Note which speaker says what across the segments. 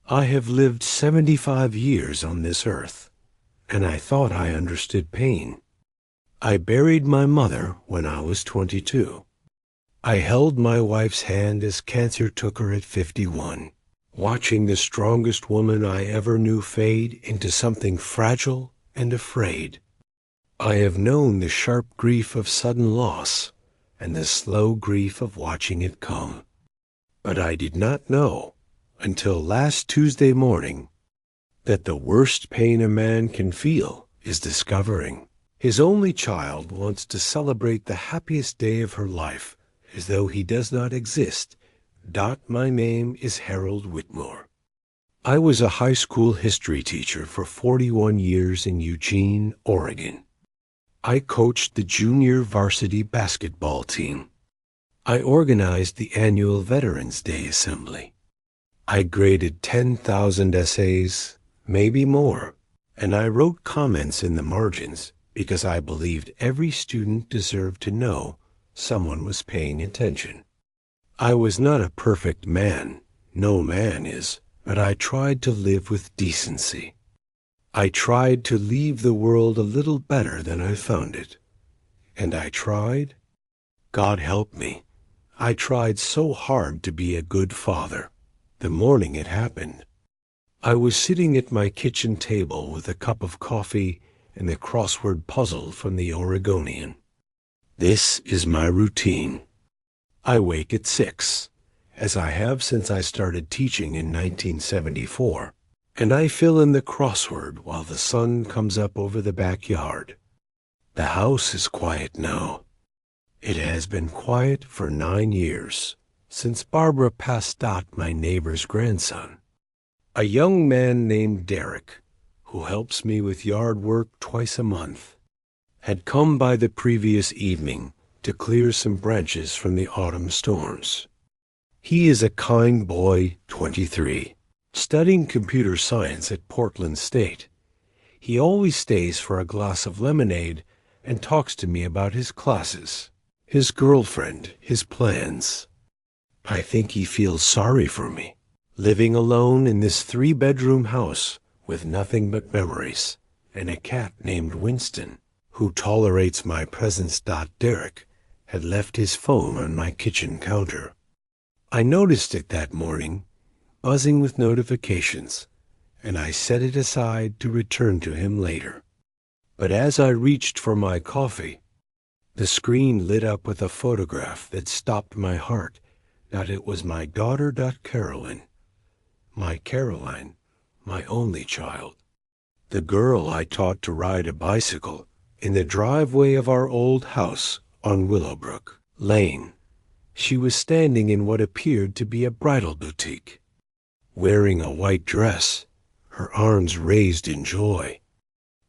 Speaker 1: I have lived 75 years on this earth, and I thought I understood pain. I buried my mother when I was 22. I held my wife's hand as cancer took her at 51, watching the strongest woman I ever knew fade into something fragile and afraid. I have known the sharp grief of sudden loss and the slow grief of watching it come. But I did not know, until last Tuesday morning, that the worst pain a man can feel is discovering his only child wants to celebrate the happiest day of her life as though he does not exist. My name is Harold Whitmore. I was a high school history teacher for 41 years in Eugene, Oregon. I coached the junior varsity basketball team. I organized the annual Veterans Day Assembly. I graded 10,000 essays, maybe more, and I wrote comments in the margins because I believed every student deserved to know someone was paying attention. I was not a perfect man, no man is, but I tried to live with decency. I tried to leave the world a little better than I found it. And I tried. God help me. I tried so hard to be a good father. The morning it happened, I was sitting at my kitchen table with a cup of coffee and the crossword puzzle from the Oregonian. This is my routine. I wake at 6, as I have since I started teaching in 1974, and I fill in the crossword while the sun comes up over the backyard. The house is quiet now. It has been quiet for 9 years, since Barbara passed Dot, my neighbor's grandson. A young man named Derek, who helps me with yard work twice a month, had come by the previous evening to clear some branches from the autumn storms. He is a kind boy, 23, studying computer science at Portland State. He always stays for a glass of lemonade and talks to me about his classes, his girlfriend, his plans. I think he feels sorry for me, living alone in this 3-bedroom house with nothing but memories, and a cat named Winston, who tolerates my presence. Derek had left his phone on my kitchen counter. I noticed it that morning, buzzing with notifications, and I set it aside to return to him later. But as I reached for my coffee, the screen lit up with a photograph that stopped my heart. It was my daughter, Caroline. My Caroline, my only child. The girl I taught to ride a bicycle in the driveway of our old house on Willowbrook Lane. She was standing in what appeared to be a bridal boutique, wearing a white dress, her arms raised in joy.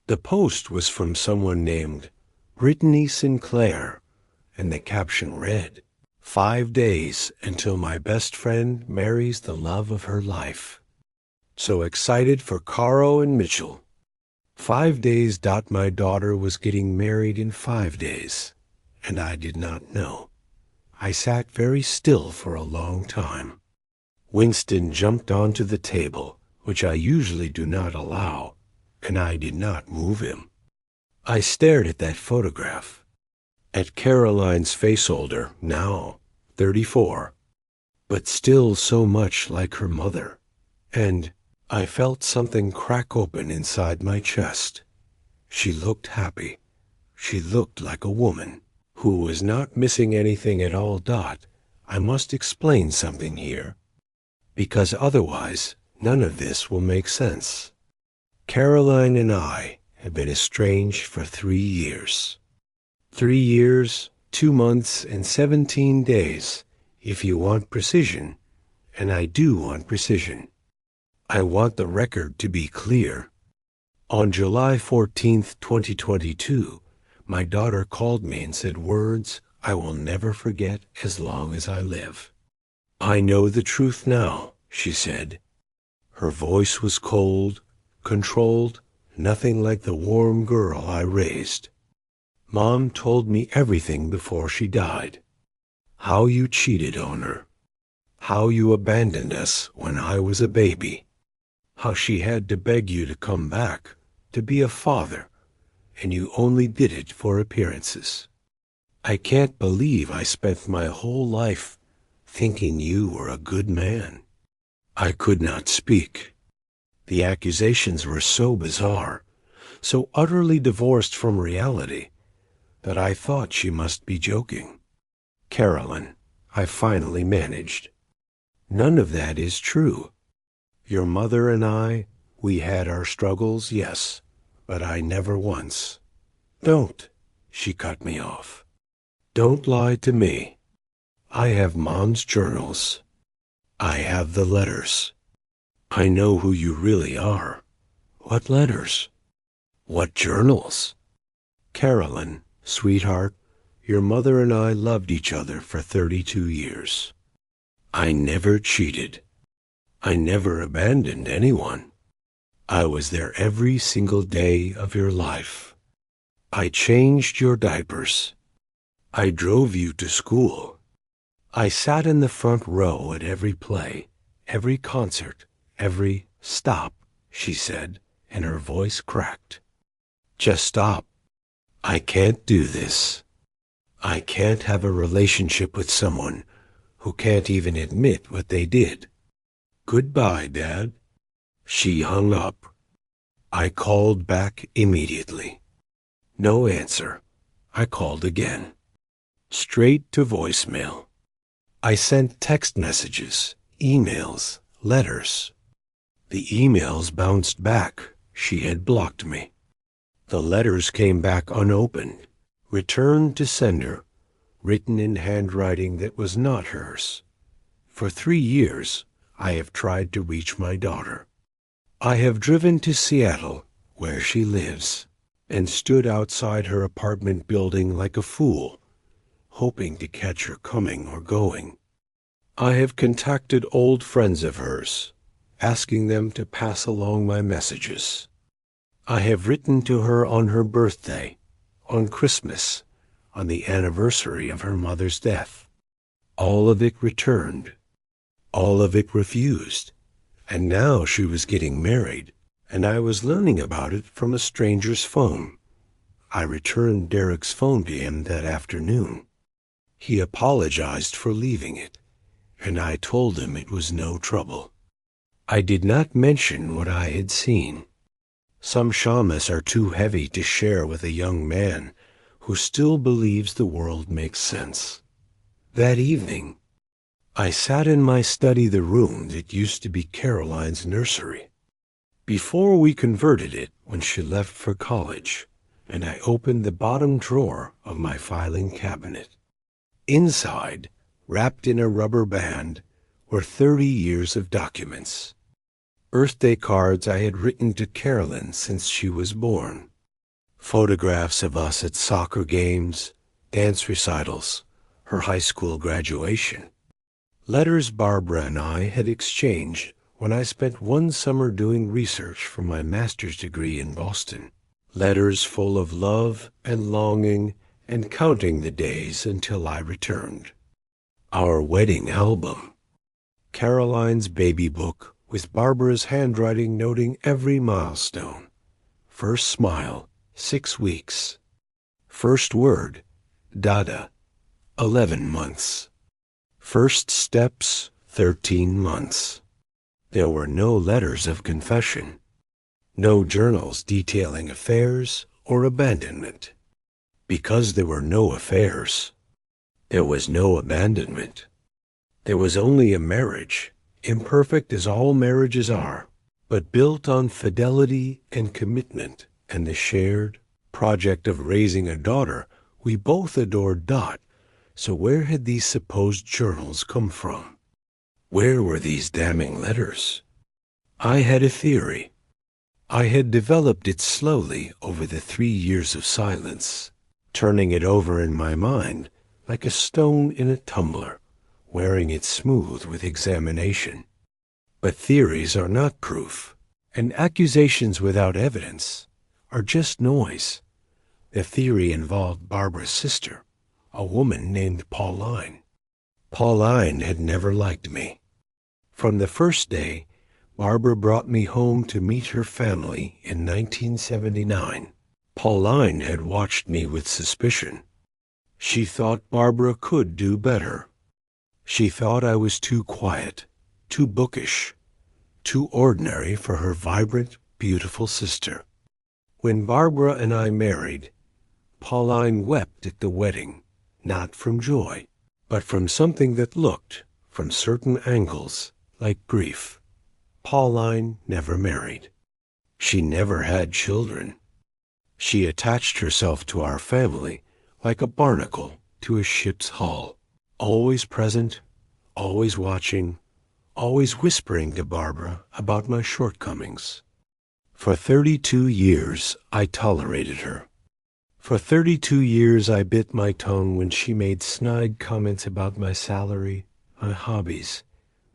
Speaker 1: The post was from someone named Brittany Sinclair, and the caption read, "5 days until my best friend marries the love of her life. So excited for Caro and Mitchell. 5 days. My daughter was getting married in 5 days, and I did not know. I sat very still for a long time. Winston jumped onto the table, which I usually do not allow, and I did not move him. I stared at that photograph, at Caroline's face older, now 34, but still so much like her mother, and I felt something crack open inside my chest. She looked happy. She looked like a woman who was not missing anything at all. I must explain something here, because otherwise none of this will make sense. Caroline and I have been estranged for 3 years. 3 years, 2 months, and 17 days, if you want precision, and I do want precision. I want the record to be clear. On July 14th, 2022, my daughter called me and said words I will never forget as long as I live. "I know the truth now," she said. Her voice was cold, controlled, nothing like the warm girl I raised. "Mom told me everything before she died. How you cheated on her. How you abandoned us when I was a baby. how she had to beg you to come back, to be a father, and you only did it for appearances. I can't believe I spent my whole life thinking you were a good man. I could not speak. The accusations were so bizarre, so utterly divorced from reality, that I thought she must be joking. Carolyn, I finally managed. None of that is true. Your mother and I, we had our struggles, yes, but I never once. Don't, she cut me off. Don't lie to me. I have Mom's journals. I have the letters. I know who you really are. What letters? What journals? Carolyn, sweetheart, your mother and I loved each other for 32 years. I never cheated. I never abandoned anyone. I was there every single day of your life. I changed your diapers. I drove you to school. I sat in the front row at every play, every concert, every stop, she said, and her voice cracked. Just stop. I can't do this. I can't have a relationship with someone who can't even admit what they did. Goodbye, Dad. She hung up. I called back immediately. No answer. I called again. Straight to voicemail. I sent text messages, emails, letters. The emails bounced back. She had blocked me. The letters came back unopened, returned to sender, written in handwriting that was not hers. For 3 years, I have tried to reach my daughter. I have driven to Seattle, where she lives, and stood outside her apartment building like a fool, hoping to catch her coming or going. I have contacted old friends of hers, asking them to pass along my messages. I have written to her on her birthday, on Christmas, on the anniversary of her mother's death. All of it returned. All of it refused. And now she was getting married, and I was learning about it from a stranger's phone. I returned Derek's phone to him that afternoon. He apologized for leaving it, and I told him it was no trouble. I did not mention what I had seen. Some shamans are too heavy to share with a young man who still believes the world makes sense. That evening, I sat in my study, the room that used to be Caroline's nursery, before we converted it when she left for college, and I opened the bottom drawer of my filing cabinet. Inside, wrapped in a rubber band, were 30 years of documents. Birthday cards I had written to Carolyn since she was born. Photographs of us at soccer games, dance recitals, her high school graduation. Letters Barbara and I had exchanged when I spent one summer doing research for my master's degree in Boston. Letters full of love and longing and counting the days until I returned. Our wedding album. Caroline's baby book with Barbara's handwriting noting every milestone. First smile, 6 weeks. First word, Dada, 11 months. First steps, 13 months. There were no letters of confession, no journals detailing affairs or abandonment. Because there were no affairs, there was no abandonment. There was only a marriage, imperfect as all marriages are, but built on fidelity and commitment and the shared project of raising a daughter we both adored. So where had these supposed journals come from? Where were these damning letters? I had a theory. I had developed it slowly over the 3 years of silence, turning it over in my mind like a stone in a tumbler, wearing it smooth with examination. But theories are not proof, and accusations without evidence are just noise. The theory involved Barbara's sister, a woman named Pauline. Pauline had never liked me. From the first day, Barbara brought me home to meet her family in 1979. Pauline had watched me with suspicion. She thought Barbara could do better. She thought I was too quiet, too bookish, too ordinary for her vibrant, beautiful sister. When Barbara and I married, Pauline wept at the wedding, not from joy, but from something that looked, from certain angles, like grief. Pauline never married. She never had children. She attached herself to our family like a barnacle to a ship's hull, always present, always watching, always whispering to Barbara about my shortcomings. For 32 years, I tolerated her. For 32 years, I bit my tongue when she made snide comments about my salary, my hobbies,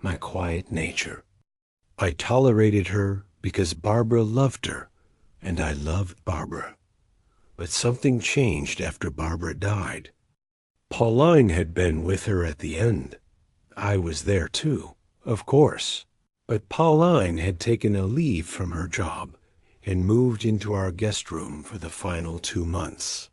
Speaker 1: my quiet nature. I tolerated her because Barbara loved her, and I loved Barbara. But something changed after Barbara died. Pauline had been with her at the end. I was there too, of course. But Pauline had taken a leave from her job and moved into our guest room for the final 2 months.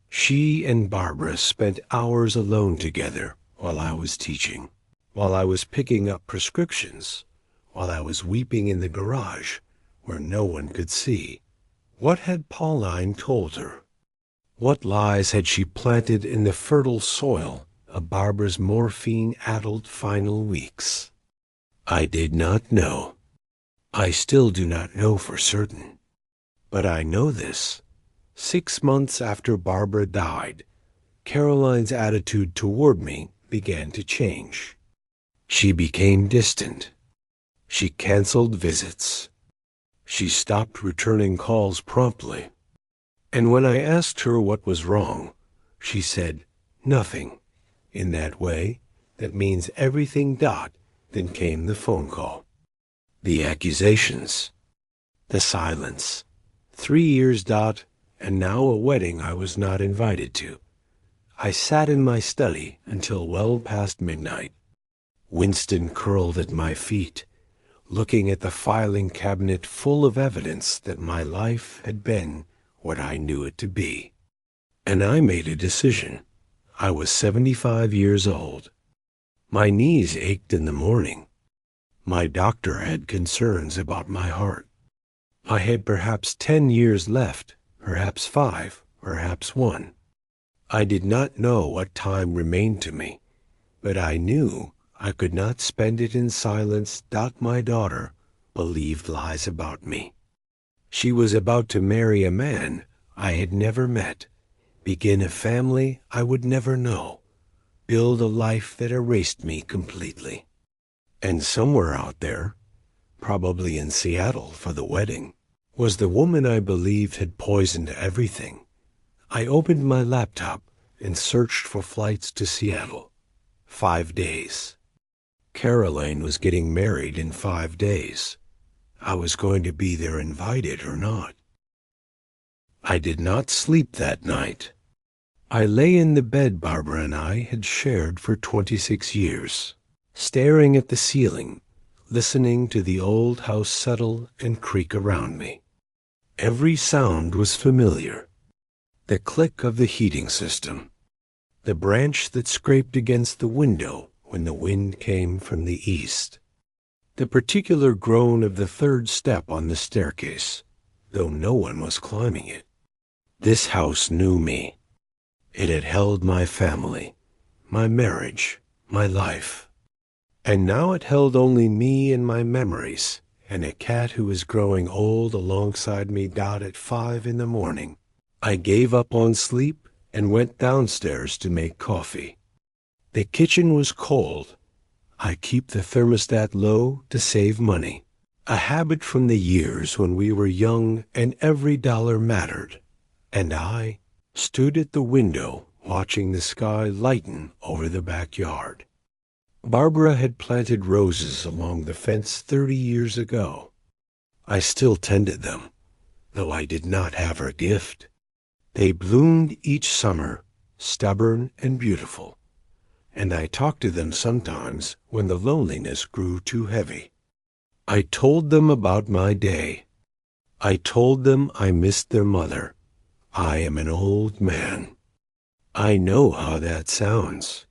Speaker 1: She and Barbara spent hours alone together while I was teaching, while I was picking up prescriptions, while I was weeping in the garage where no one could see. What had Pauline told her? What lies had she planted in the fertile soil of Barbara's morphine-addled final weeks? I did not know. I still do not know for certain. But I know this. 6 months after Barbara died, Caroline's attitude toward me began to change. She became distant. She canceled visits. She stopped returning calls promptly. And when I asked her what was wrong, she said, "Nothing." In that way, that means everything. Then came the phone call. The accusations. The silence. 3 years. And now a wedding I was not invited to. I sat in my study until well past midnight. Winston curled at my feet, looking at the filing cabinet full of evidence that my life had been what I knew it to be. And I made a decision. I was 75 years old. My knees ached in the morning. My doctor had concerns about my heart. I had perhaps 10 years left, perhaps 5, perhaps 1. I did not know what time remained to me, but I knew I could not spend it in silence. My daughter believed lies about me. She was about to marry a man I had never met, begin a family I would never know, build a life that erased me completely. And somewhere out there, probably in Seattle for the wedding, was the woman I believed had poisoned everything. I opened my laptop and searched for flights to Seattle. 5 days. Caroline was getting married in 5 days. I was going to be there, invited or not. I did not sleep that night. I lay in the bed Barbara and I had shared for 26 years, staring at the ceiling, listening to the old house settle and creak around me. Every sound was familiar. The click of the heating system, the branch that scraped against the window when the wind came from the east, the particular groan of the 3rd step on the staircase, though no one was climbing it. This house knew me. It had held my family, my marriage, my life. And now it held only me and my memories, and a cat who was growing old alongside me. At 5 in the morning, I gave up on sleep and went downstairs to make coffee. The kitchen was cold. I keep the thermostat low to save money, a habit from the years when we were young and every dollar mattered. And I stood at the window watching the sky lighten over the backyard. Barbara had planted roses along the fence 30 years ago. I still tended them, though I did not have her gift. They bloomed each summer, stubborn and beautiful, and I talked to them sometimes when the loneliness grew too heavy. I told them about my day. I told them I missed their mother. I am an old man. I know how that sounds.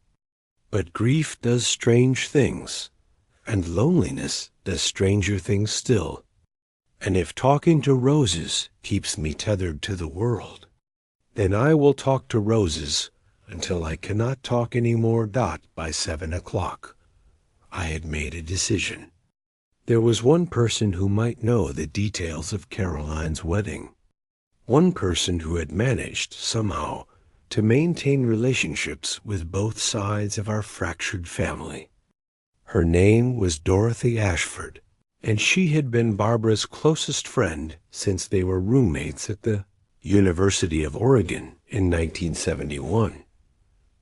Speaker 1: But grief does strange things, and loneliness does stranger things still. And if talking to roses keeps me tethered to the world, then I will talk to roses until I cannot talk any more. By 7 o'clock. I had made a decision. There was one person who might know the details of Caroline's wedding. One person who had managed, somehow, to maintain relationships with both sides of our fractured family. Her name was Dorothy Ashford, and she had been Barbara's closest friend since they were roommates at the University of Oregon in 1971.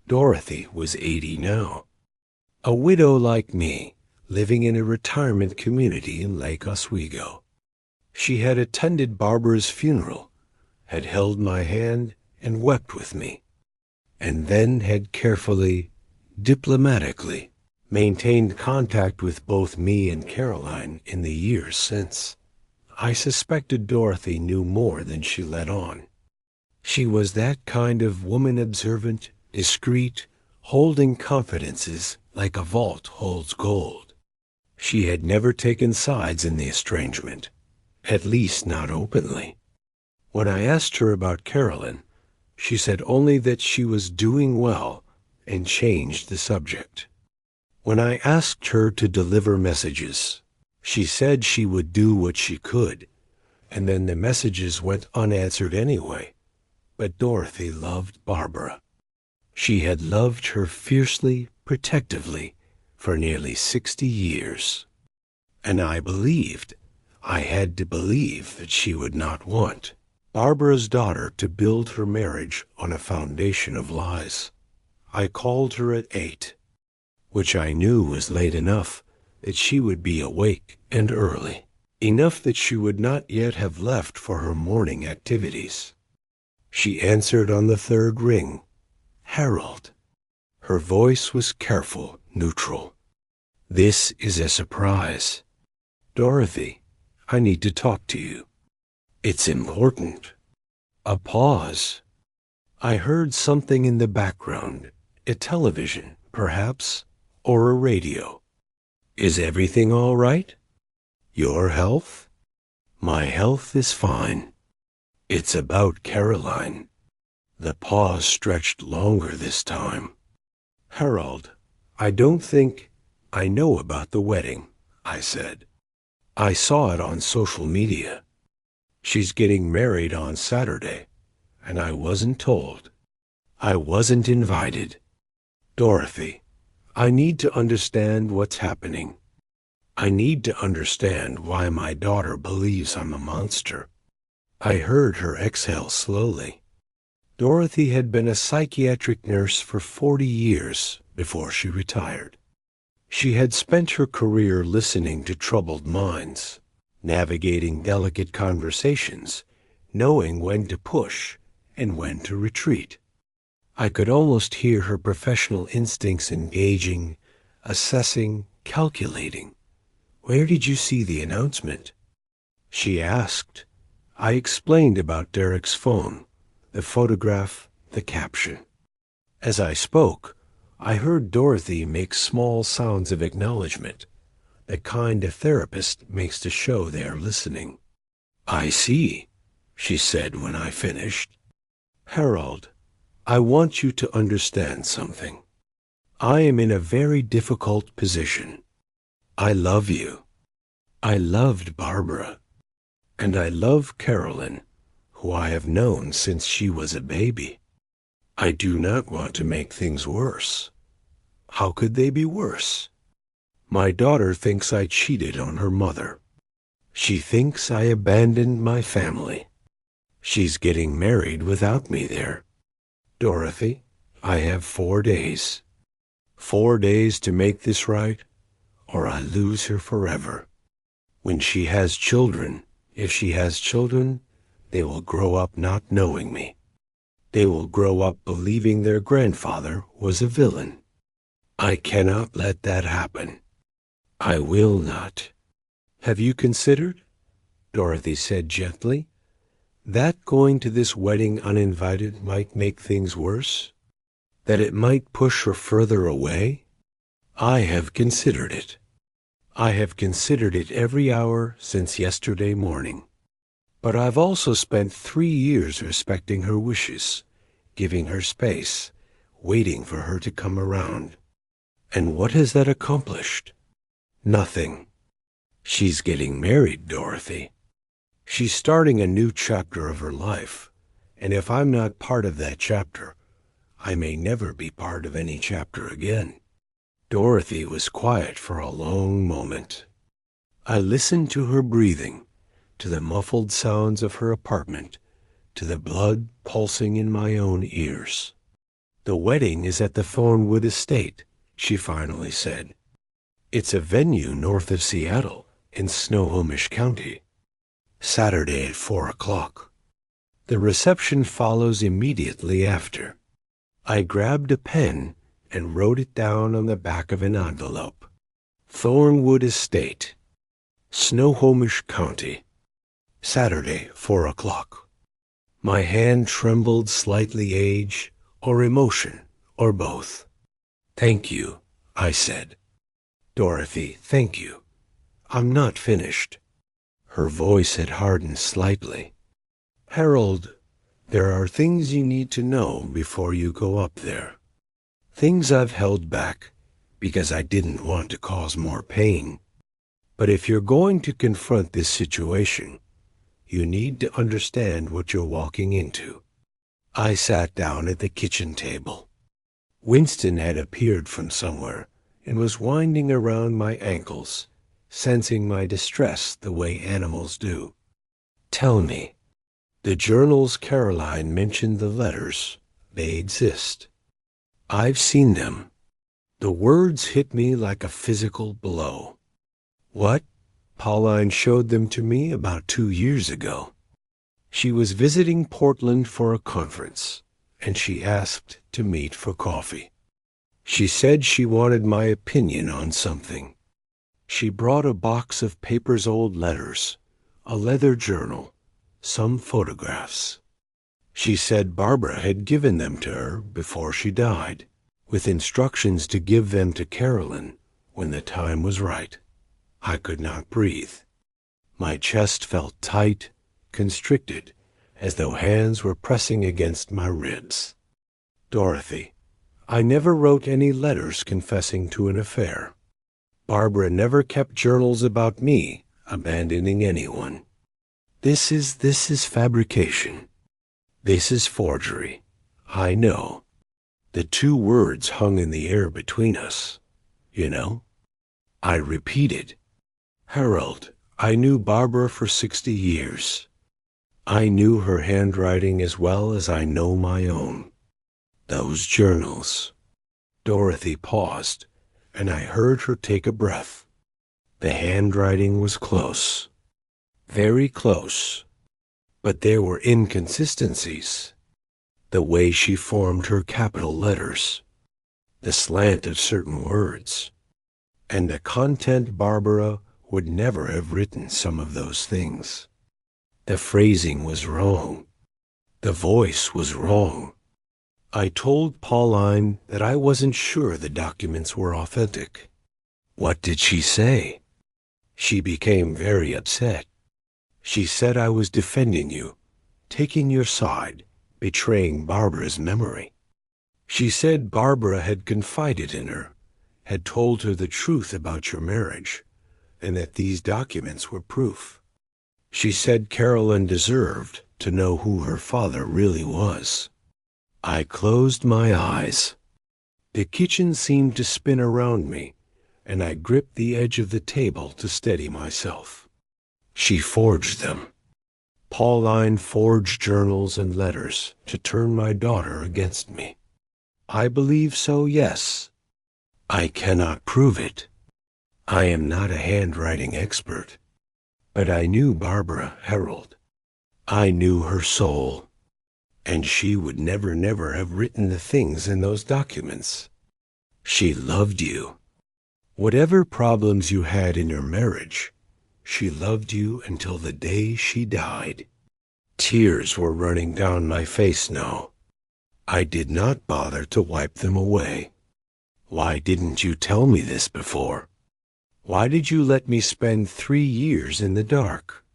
Speaker 1: Dorothy was 80 now, a widow like me, living in a retirement community in Lake Oswego. She had attended Barbara's funeral, had held my hand and wept with me, and then had carefully, diplomatically, maintained contact with both me and Caroline in the years since. I suspected Dorothy knew more than she let on. She was that kind of woman, observant, discreet, holding confidences like a vault holds gold. She had never taken sides in the estrangement, at least not openly. When I asked her about Caroline, she said only that she was doing well and changed the subject. When I asked her to deliver messages, she said she would do what she could, and then the messages went unanswered anyway. But Dorothy loved Barbara. She had loved her fiercely, protectively, for nearly 60 years. And I had to believe that she would not want Barbara's daughter to build her marriage on a foundation of lies. I called her at 8, which I knew was late enough that she would be awake and early, enough that she would not yet have left for her morning activities. She answered on the third ring, "Harold." Her voice was careful, neutral. "This is a surprise. Dorothy, I need to talk to you. It's important." A pause. I heard something in the background, a television, perhaps, or a radio. "Is everything all right? Your health?" "My health is fine. It's about Caroline." The pause stretched longer this time. "Harold, I don't think I know about the wedding," I said. "I saw it on social media. She's getting married on Saturday, and I wasn't told. I wasn't invited. Dorothy, I need to understand what's happening. I need to understand why my daughter believes I'm a monster." I heard her exhale slowly. Dorothy had been a psychiatric nurse for 40 years before she retired. She had spent her career listening to troubled minds, navigating delicate conversations, knowing when to push and when to retreat. I could almost hear her professional instincts engaging, assessing, calculating. "Where did you see the announcement?" she asked. I explained about Derek's phone, the photograph, the caption. As I spoke, I heard Dorothy make small sounds of acknowledgement, the kind a therapist makes to show they are listening. "I see," she said when I finished. "Harold, I want you to understand something. I am in a very difficult position. I love you. I loved Barbara. And I love Caroline, who I have known since she was a baby. I do not want to make things worse. How could they be worse? My daughter thinks I cheated on her mother. She thinks I abandoned my family. She's getting married without me there. Dorothy, I have 4 days. 4 days to make this right, or I lose her forever. When she has children, if she has children, they will grow up not knowing me. They will grow up believing their grandfather was a villain. I cannot let that happen. I will not. Have you considered, Dorothy said gently, that going to this wedding uninvited might make things worse? That it might push her further away? I have considered it. I have considered it every hour since yesterday morning. But I've also spent 3 years respecting her wishes, giving her space, waiting for her to come around. And what has that accomplished? Nothing. She's getting married, Dorothy. She's starting a new chapter of her life, and if I'm not part of that chapter, I may never be part of any chapter again. Dorothy was quiet for a long moment. I listened to her breathing, to the muffled sounds of her apartment, to the blood pulsing in my own ears. The wedding is at the Thornwood Estate, she finally said. It's a venue north of Seattle in Snohomish County. Saturday at 4 o'clock. The reception follows immediately after. I grabbed a pen and wrote it down on the back of an envelope. Thornwood Estate, Snohomish County, Saturday, 4 o'clock. My hand trembled slightly, age or emotion, or both. Thank you, I said. Dorothy, thank you. I'm not finished. Her voice had hardened slightly. Harold, there are things you need to know before you go up there. Things I've held back because I didn't want to cause more pain. But if you're going to confront this situation, you need to understand what you're walking into. I sat down at the kitchen table. Winston had appeared from somewhere and was winding around my ankles, sensing my distress the way animals do. Tell me, the journals Caroline mentioned, the letters, they exist. I've seen them. The words hit me like a physical blow. What? Pauline showed them to me about 2 years ago. She was visiting Portland for a conference, and she asked to meet for coffee. She said she wanted my opinion on something. She brought a box of paper's old letters, a leather journal, some photographs. She said Barbara had given them to her before she died, with instructions to give them to Carolyn when the time was right. I could not breathe. My chest felt tight, constricted, as though hands were pressing against my ribs. Dorothy, I never wrote any letters confessing to an affair. Barbara never kept journals about me abandoning anyone. This is fabrication. This is forgery. I know. The 2 words hung in the air between us, you know. I repeated, Harold, I knew Barbara for 60 years. I knew her handwriting as well as I know my own. Those journals. Dorothy paused, and I heard her take a breath. The handwriting was close. Very close. But there were inconsistencies. The way she formed her capital letters, the slant of certain words, and the content Barbara would never have written some of those things. The phrasing was wrong. The voice was wrong. I told Pauline that I wasn't sure the documents were authentic. What did she say? She became very upset. She said I was defending you, taking your side, betraying Barbara's memory. She said Barbara had confided in her, had told her the truth about your marriage, and that these documents were proof. She said Carolyn deserved to know who her father really was. I closed my eyes. The kitchen seemed to spin around me, and I gripped the edge of the table to steady myself. She forged them. Pauline forged journals and letters to turn my daughter against me. I believe so, yes. I cannot prove it. I am not a handwriting expert. But I knew Barbara, Harold. I knew her soul. And she would never have written the things in those documents. She loved you. Whatever problems you had in your marriage, She loved you until the day she died. Tears were running down my face now. I did not bother to wipe them away. Why didn't you tell me this before? Why did you let me spend 3 years in the dark?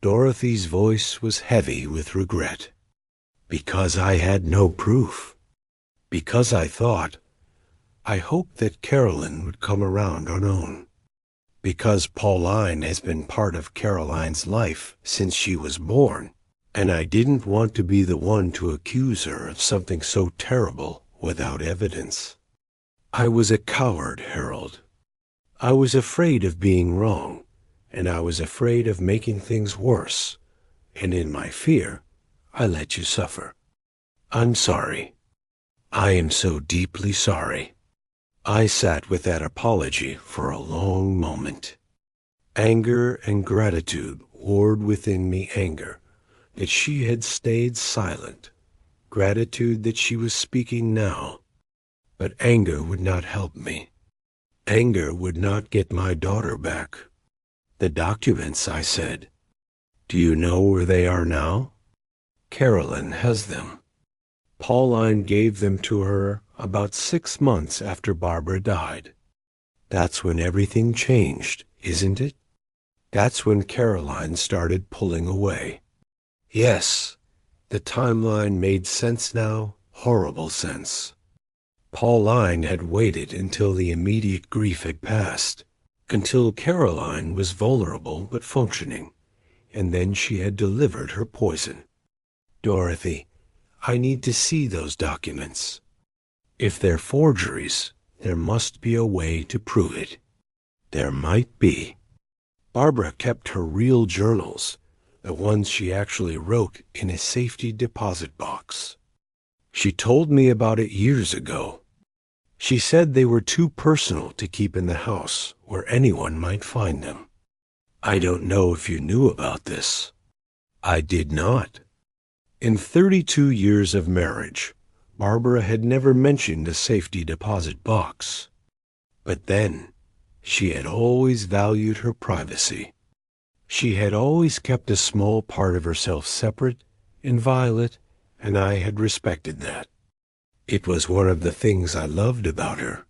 Speaker 1: Dorothy's voice was heavy with regret. Because I had no proof. Because I hoped that Carolyn would come around on own. Because Pauline has been part of Caroline's life since she was born, and I didn't want to be the one to accuse her of something so terrible without evidence. I was a coward, Harold. I was afraid of being wrong, and I was afraid of making things worse, and in my fear, I let you suffer. I'm sorry. I am so deeply sorry. I sat with that apology for a long moment. Anger and gratitude warred within me, anger that she had stayed silent, gratitude that she was speaking now. But anger would not help me. Anger would not get my daughter back. The documents, I said. Do you know where they are now? Carolyn has them. Pauline gave them to her about 6 months after Barbara died. That's when everything changed, isn't it? That's when Caroline started pulling away. Yes, the timeline made sense now, horrible sense. Pauline had waited until the immediate grief had passed, until Caroline was vulnerable but functioning, and then she had delivered her poison. Dorothy, I need to see those documents. If they're forgeries, there must be a way to prove it. There might be. Barbara kept her real journals, the ones she actually wrote, in a safety deposit box. She told me about it years ago. She said they were too personal to keep in the house where anyone might find them. I don't know if you knew about this. I did not. In 32 years of marriage, Barbara had never mentioned a safety deposit box. But then, she had always valued her privacy. She had always kept a small part of herself separate, inviolate, and I had respected that. It was one of the things I loved about her.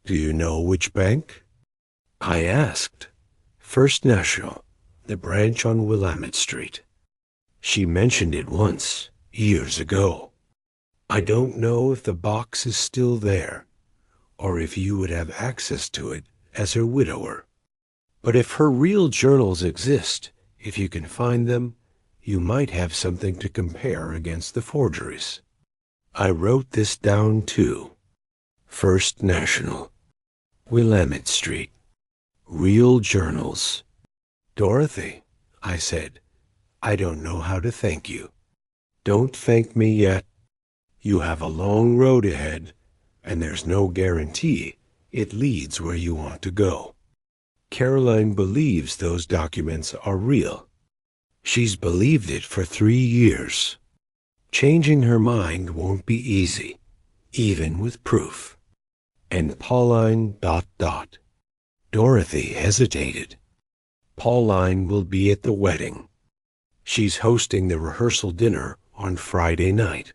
Speaker 1: Do you know which bank? I asked. First National, the branch on Willamette Street. She mentioned it once, years ago. I don't know if the box is still there, or if you would have access to it as her widower. But if her real journals exist, if you can find them, you might have something to compare against the forgeries. I wrote this down too. First National, Willamette Street, real journals. Dorothy, I said, I don't know how to thank you. Don't thank me yet. You have a long road ahead, and there's no guarantee it leads where you want to go. Caroline believes those documents are real. She's believed it for 3 years. Changing her mind won't be easy, even with proof. And Pauline ... Dorothy hesitated. Pauline will be at the wedding. She's hosting the rehearsal dinner on Friday night.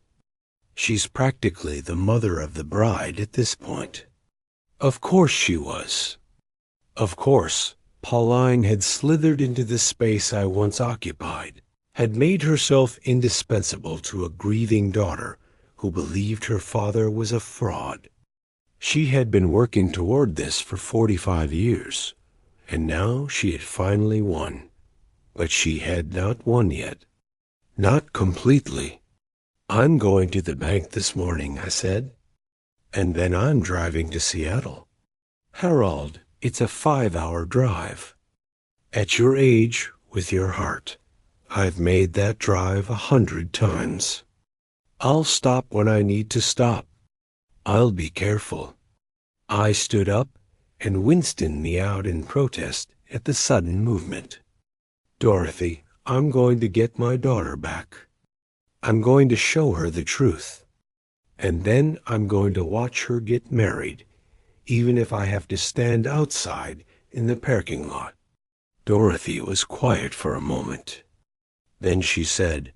Speaker 1: She's practically the mother of the bride at this point. Of course she was. Of course, Pauline had slithered into the space I once occupied, had made herself indispensable to a grieving daughter who believed her father was a fraud. She had been working toward this for 45 years, and now she had finally won. But she had not won yet. Not completely. I'm going to the bank this morning, I said. And then I'm driving to Seattle. Harold, it's a 5-hour drive. At your age, with your heart, I've made that drive 100 times. I'll stop when I need to stop. I'll be careful. I stood up, and Winston meowed in protest at the sudden movement. Dorothy, I'm going to get my daughter back. I'm going to show her the truth. And then I'm going to watch her get married, even if I have to stand outside in the parking lot. Dorothy was quiet for a moment. Then she said,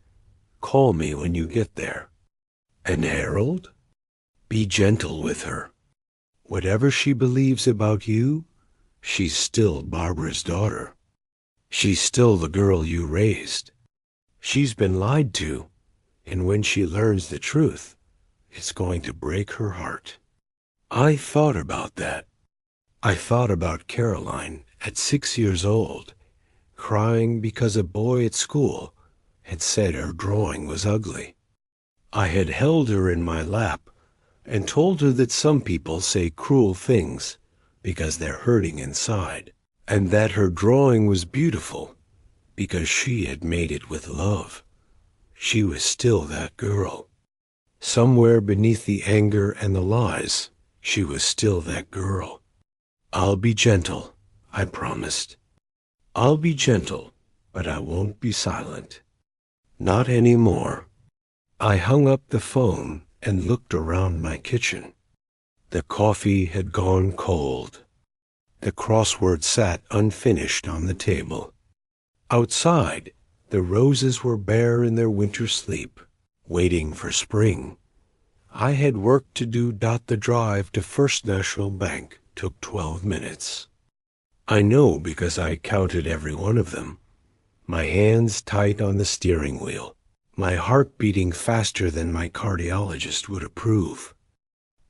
Speaker 1: "Call me when you get there." "And Harold?" "Be gentle with her. Whatever she believes about you, she's still Barbara's daughter. She's still the girl you raised. She's been lied to, and when she learns the truth, it's going to break her heart." I thought about that. I thought about Caroline at 6 years old, crying because a boy at school had said her drawing was ugly. I had held her in my lap and told her that some people say cruel things because they're hurting inside, and that her drawing was beautiful because she had made it with love. She was still that girl. Somewhere beneath the anger and the lies, she was still that girl. "I'll be gentle," I promised. "I'll be gentle, but I won't be silent. Not anymore." I hung up the phone and looked around my kitchen. The coffee had gone cold. The crossword sat unfinished on the table. Outside, the roses were bare in their winter sleep, waiting for spring. I had work to do. The drive to First National Bank took 12 minutes. I know because I counted every one of them. My hands tight on the steering wheel, my heart beating faster than my cardiologist would approve.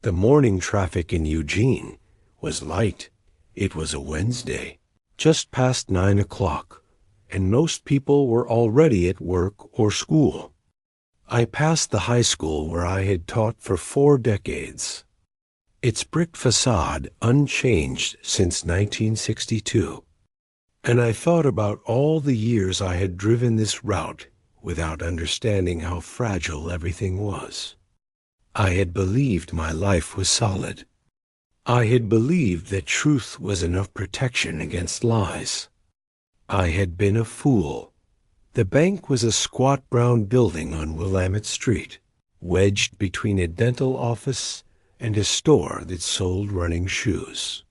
Speaker 1: The morning traffic in Eugene was light. It was a Wednesday, just past 9 o'clock, and most people were already at work or school. I passed the high school where I had taught for 4 decades. Its brick facade unchanged since 1962. And I thought about all the years I had driven this route without understanding how fragile everything was. I had believed my life was solid. I had believed that truth was enough protection against lies. I had been a fool. The bank was a squat brown building on Willamette Street, wedged between a dental office and a store that sold running shoes.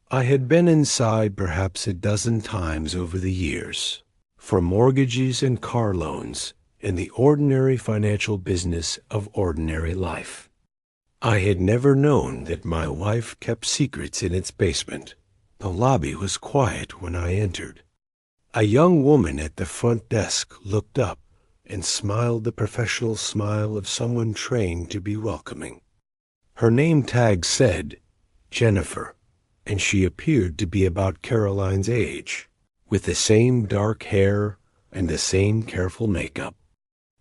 Speaker 1: I had been inside perhaps a dozen times over the years, for mortgages and car loans in the ordinary financial business of ordinary life. I had never known that my wife kept secrets in its basement. The lobby was quiet when I entered. A young woman at the front desk looked up and smiled the professional smile of someone trained to be welcoming. Her name tag said Jennifer, and she appeared to be about Caroline's age, with the same dark hair and the same careful makeup.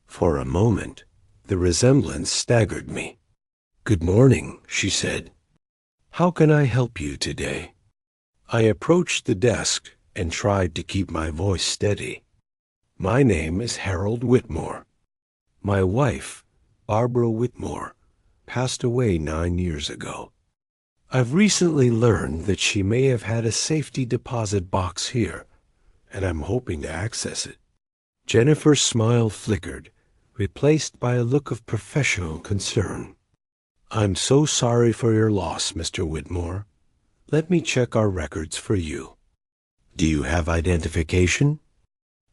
Speaker 1: For a moment, the resemblance staggered me. "Good morning," she said. "How can I help you today?" I approached the desk and tried to keep my voice steady. "My name is Harold Whitmore. My wife, Barbara Whitmore, passed away 9 years ago. I've recently learned that she may have had a safety deposit box here, and I'm hoping to access it." Jennifer's smile flickered, replaced by a look of professional concern. "I'm so sorry for your loss, Mr. Whitmore. Let me check our records for you. Do you have identification?"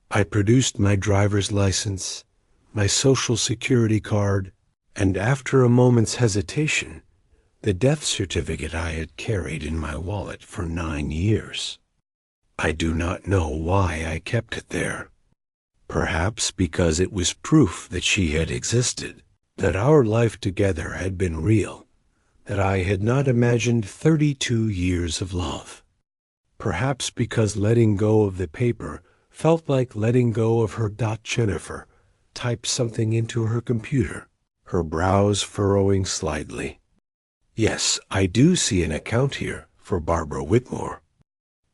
Speaker 1: I produced my driver's license, my social security card, and after a moment's hesitation, the death certificate I had carried in my wallet for 9 years. I do not know why I kept it there. Perhaps because it was proof that she had existed, that our life together had been real, that I had not imagined 32 years of love. Perhaps because letting go of the paper felt like letting go of her. Jennifer typed something into her computer, her brows furrowing slightly. "Yes, I do see an account here for Barbara Whitmore.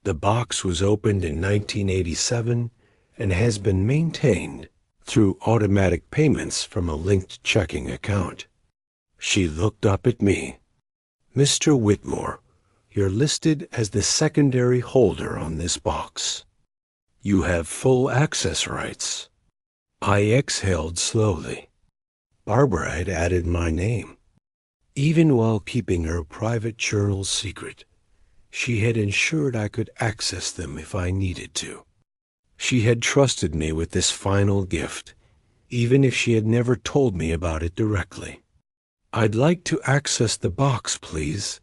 Speaker 1: The box was opened in 1987 and has been maintained through automatic payments from a linked checking account." She looked up at me. "Mr. Whitmore, you're listed as the secondary holder on this box. You have full access rights." I exhaled slowly. Barbara had added my name. Even while keeping her private journal secret, She had ensured I could access them if I needed to. She had trusted me with this final gift, even if she had never told me about it directly. "I'd like to access the box, please,"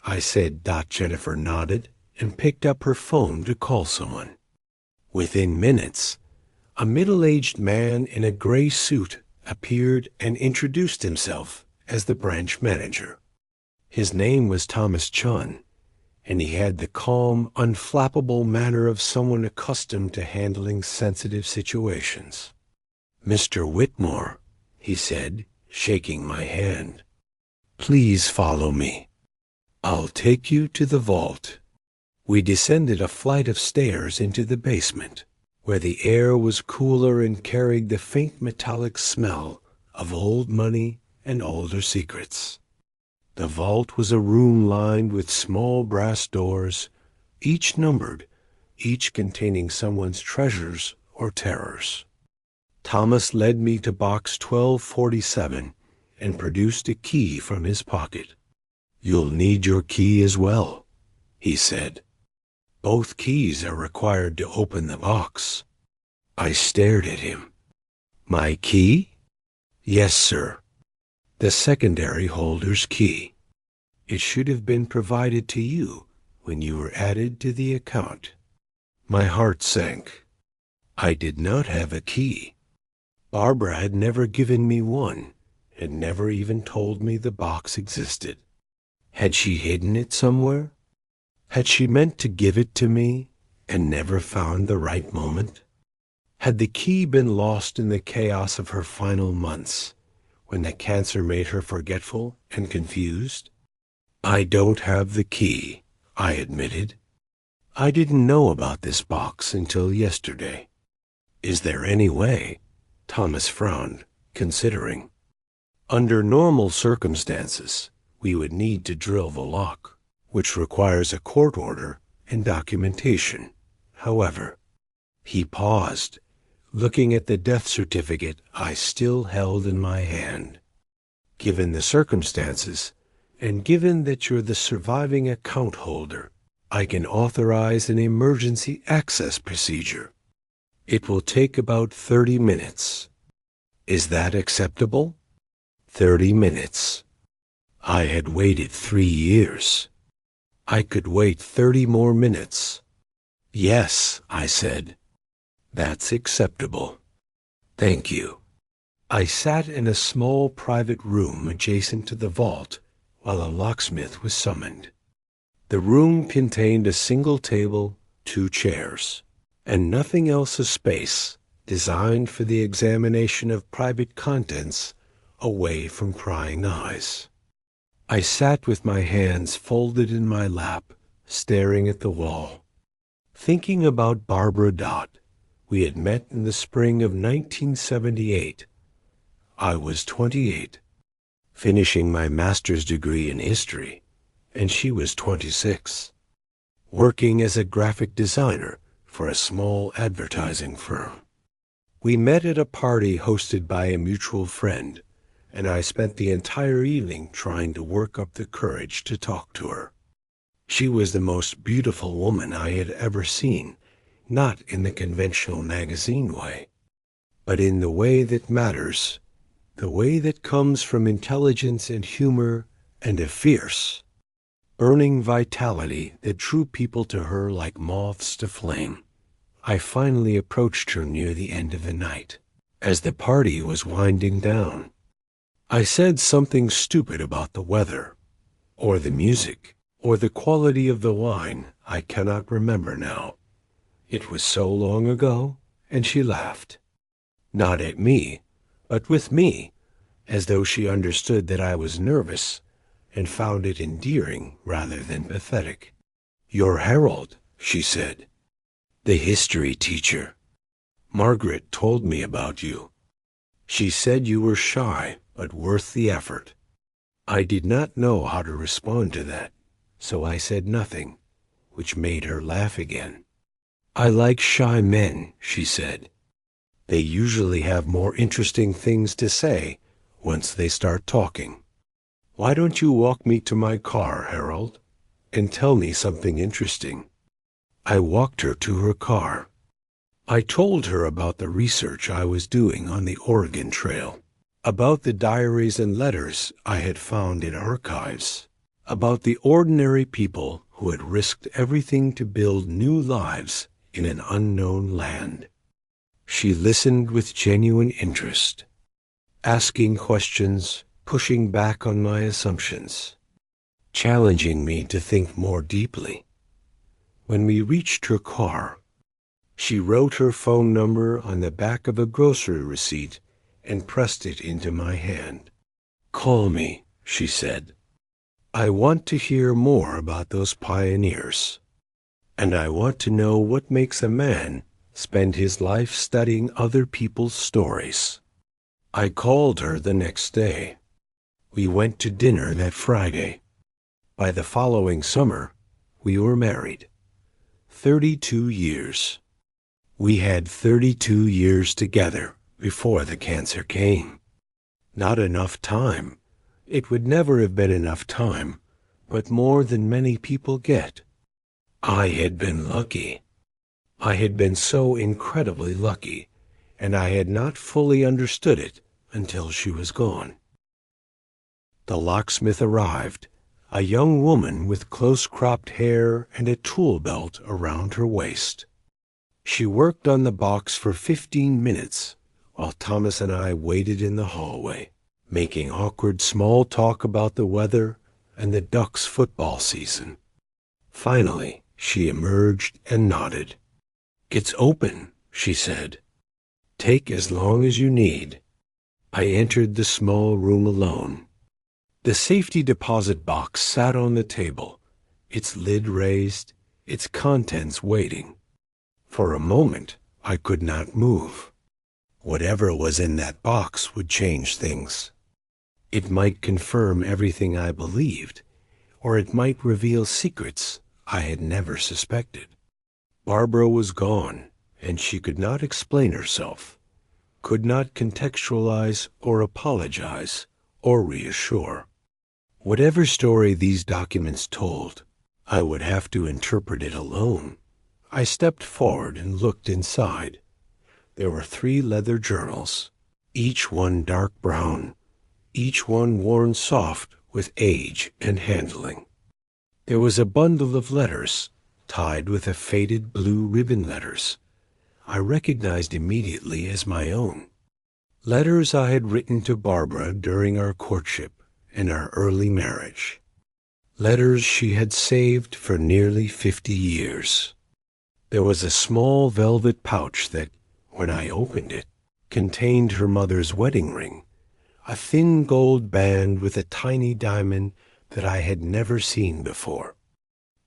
Speaker 1: I said. Jennifer nodded and picked up her phone to call someone. Within minutes, a middle-aged man in a gray suit appeared and introduced himself as the branch manager. His name was Thomas Chun, and he had the calm, unflappable manner of someone accustomed to handling sensitive situations. "Mr. Whitmore," he said, shaking my hand, "please follow me. I'll take you to the vault." We descended a flight of stairs into the basement, where the air was cooler and carried the faint metallic smell of old money and older secrets. The vault was a room lined with small brass doors, each numbered, each containing someone's treasures or terrors. Thomas led me to box 1247 and produced a key from his pocket. "You'll need your key as well," he said. "Both keys are required to open the box." I stared at him. "My key?" "Yes, sir. The secondary holder's key. It should have been provided to you when you were added to the account." My heart sank. I did not have a key. Barbara had never given me one, and never even told me the box existed. Had she hidden it somewhere? Had she meant to give it to me and never found the right moment? Had the key been lost in the chaos of her final months, when the cancer made her forgetful and confused? "I don't have the key," I admitted. "I didn't know about this box until yesterday." "Is there any way?" Thomas frowned, considering. "Under normal circumstances, we would need to drill the lock, which requires a court order and documentation. However," he paused, looking at the death certificate I still held in my hand. "Given the circumstances, and given that you're the surviving account holder, I can authorize an emergency access procedure. It will take about 30 minutes. Is that acceptable?" 30 minutes. I had waited 3 years. I could wait 30 more minutes. "Yes," I said. "That's acceptable. Thank you." I sat in a small private room adjacent to the vault while a locksmith was summoned. The room contained a single table, 2 chairs, and nothing else a space designed for the examination of private contents away from prying eyes. I sat with my hands folded in my lap, staring at the wall, thinking about Barbara Dodd. We had met in the spring of 1978. I was 28, finishing my master's degree in history, and she was 26, working as a graphic designer for a small advertising firm. We met at a party hosted by a mutual friend, and I spent the entire evening trying to work up the courage to talk to her. She was the most beautiful woman I had ever seen, not in the conventional magazine way, but in the way that matters, the way that comes from intelligence and humor and a fierce, burning vitality that drew people to her like moths to flame. I finally approached her near the end of the night, as the party was winding down. I said something stupid about the weather, or the music, or the quality of the wine. I cannot remember now. It was so long ago, and she laughed. Not at me, but with me, as though she understood that I was nervous and found it endearing rather than pathetic. "You're Harold," she said. "The history teacher. Margaret told me about you. She said you were shy, but worth the effort." I did not know how to respond to that, so I said nothing, which made her laugh again. "I like shy men," she said. "They usually have more interesting things to say once they start talking. Why don't you walk me to my car, Harold? and tell me something interesting. I walked her to her car. I told her about the research I was doing on the Oregon Trail, about the diaries and letters I had found in archives, about the ordinary people who had risked everything to build new lives in an unknown land. She listened with genuine interest, asking questions, pushing back on my assumptions, challenging me to think more deeply. When we reached her car, she wrote her phone number on the back of a grocery receipt and pressed it into my hand. "Call me," she said. "I want to hear more about those pioneers, and I want to know what makes a man spend his life studying other people's stories." I called her the next day. We went to dinner that Friday. By the following summer, we were married. 32 years. We had 32 years together before the cancer came. Not enough time. It would never have been enough time, but more than many people get. I had been lucky. I had been so incredibly lucky, and I had not fully understood it until she was gone. The locksmith arrived, a young woman with close-cropped hair and a tool belt around her waist. She worked on the box for 15 minutes while Thomas and I waited in the hallway, making awkward small talk about the weather and the Ducks' football season. Finally, she emerged and nodded. "It's open," she said. "Take as long as you need." I entered the small room alone. The safety deposit box sat on the table, its lid raised, its contents waiting. For a moment, I could not move. Whatever was in that box would change things. It might confirm everything I believed, or it might reveal secrets I had never suspected. Barbara was gone, and she could not explain herself, could not contextualize or apologize or reassure. Whatever story these documents told, I would have to interpret it alone. I stepped forward and looked inside. There were 3 leather journals, each one dark brown, each one worn soft with age and handling. There was a bundle of letters, tied with a faded blue ribbon letters I recognized immediately as my own. Letters I had written to Barbara during our courtship and our early marriage. Letters she had saved for nearly 50 years. There was a small velvet pouch that, when I opened it, contained her mother's wedding ring, a thin gold band with a tiny diamond that I had never seen before.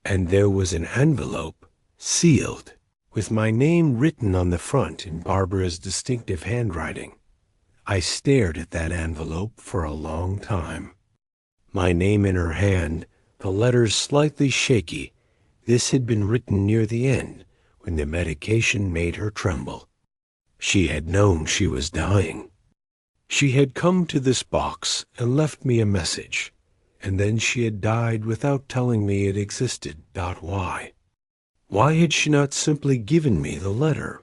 Speaker 1: And there was an envelope, sealed, with my name written on the front in Barbara's distinctive handwriting. I stared at that envelope for a long time. My name in her hand, the letters slightly shaky. This had been written near the end, when the medication made her tremble. She had known she was dying. She had come to this box and left me a message, and then she had died without telling me it existed. Why? Why had she not simply given me the letter?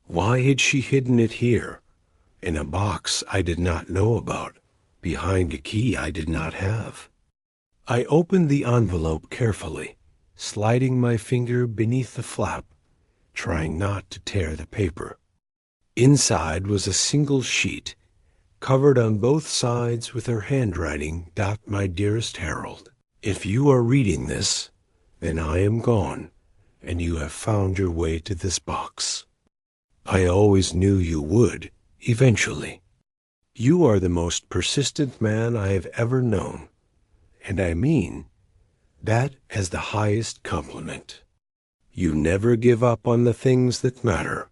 Speaker 1: Why had she hidden it here, in a box I did not know about, behind a key I did not have? I opened the envelope carefully, sliding my finger beneath the flap, trying not to tear the paper. Inside was a single sheet, covered on both sides with her handwriting. My dearest Harold, if you are reading this, then I am gone, and you have found your way to this box. I always knew you would, eventually. You are the most persistent man I have ever known, and I mean that as the highest compliment. You never give up on the things that matter.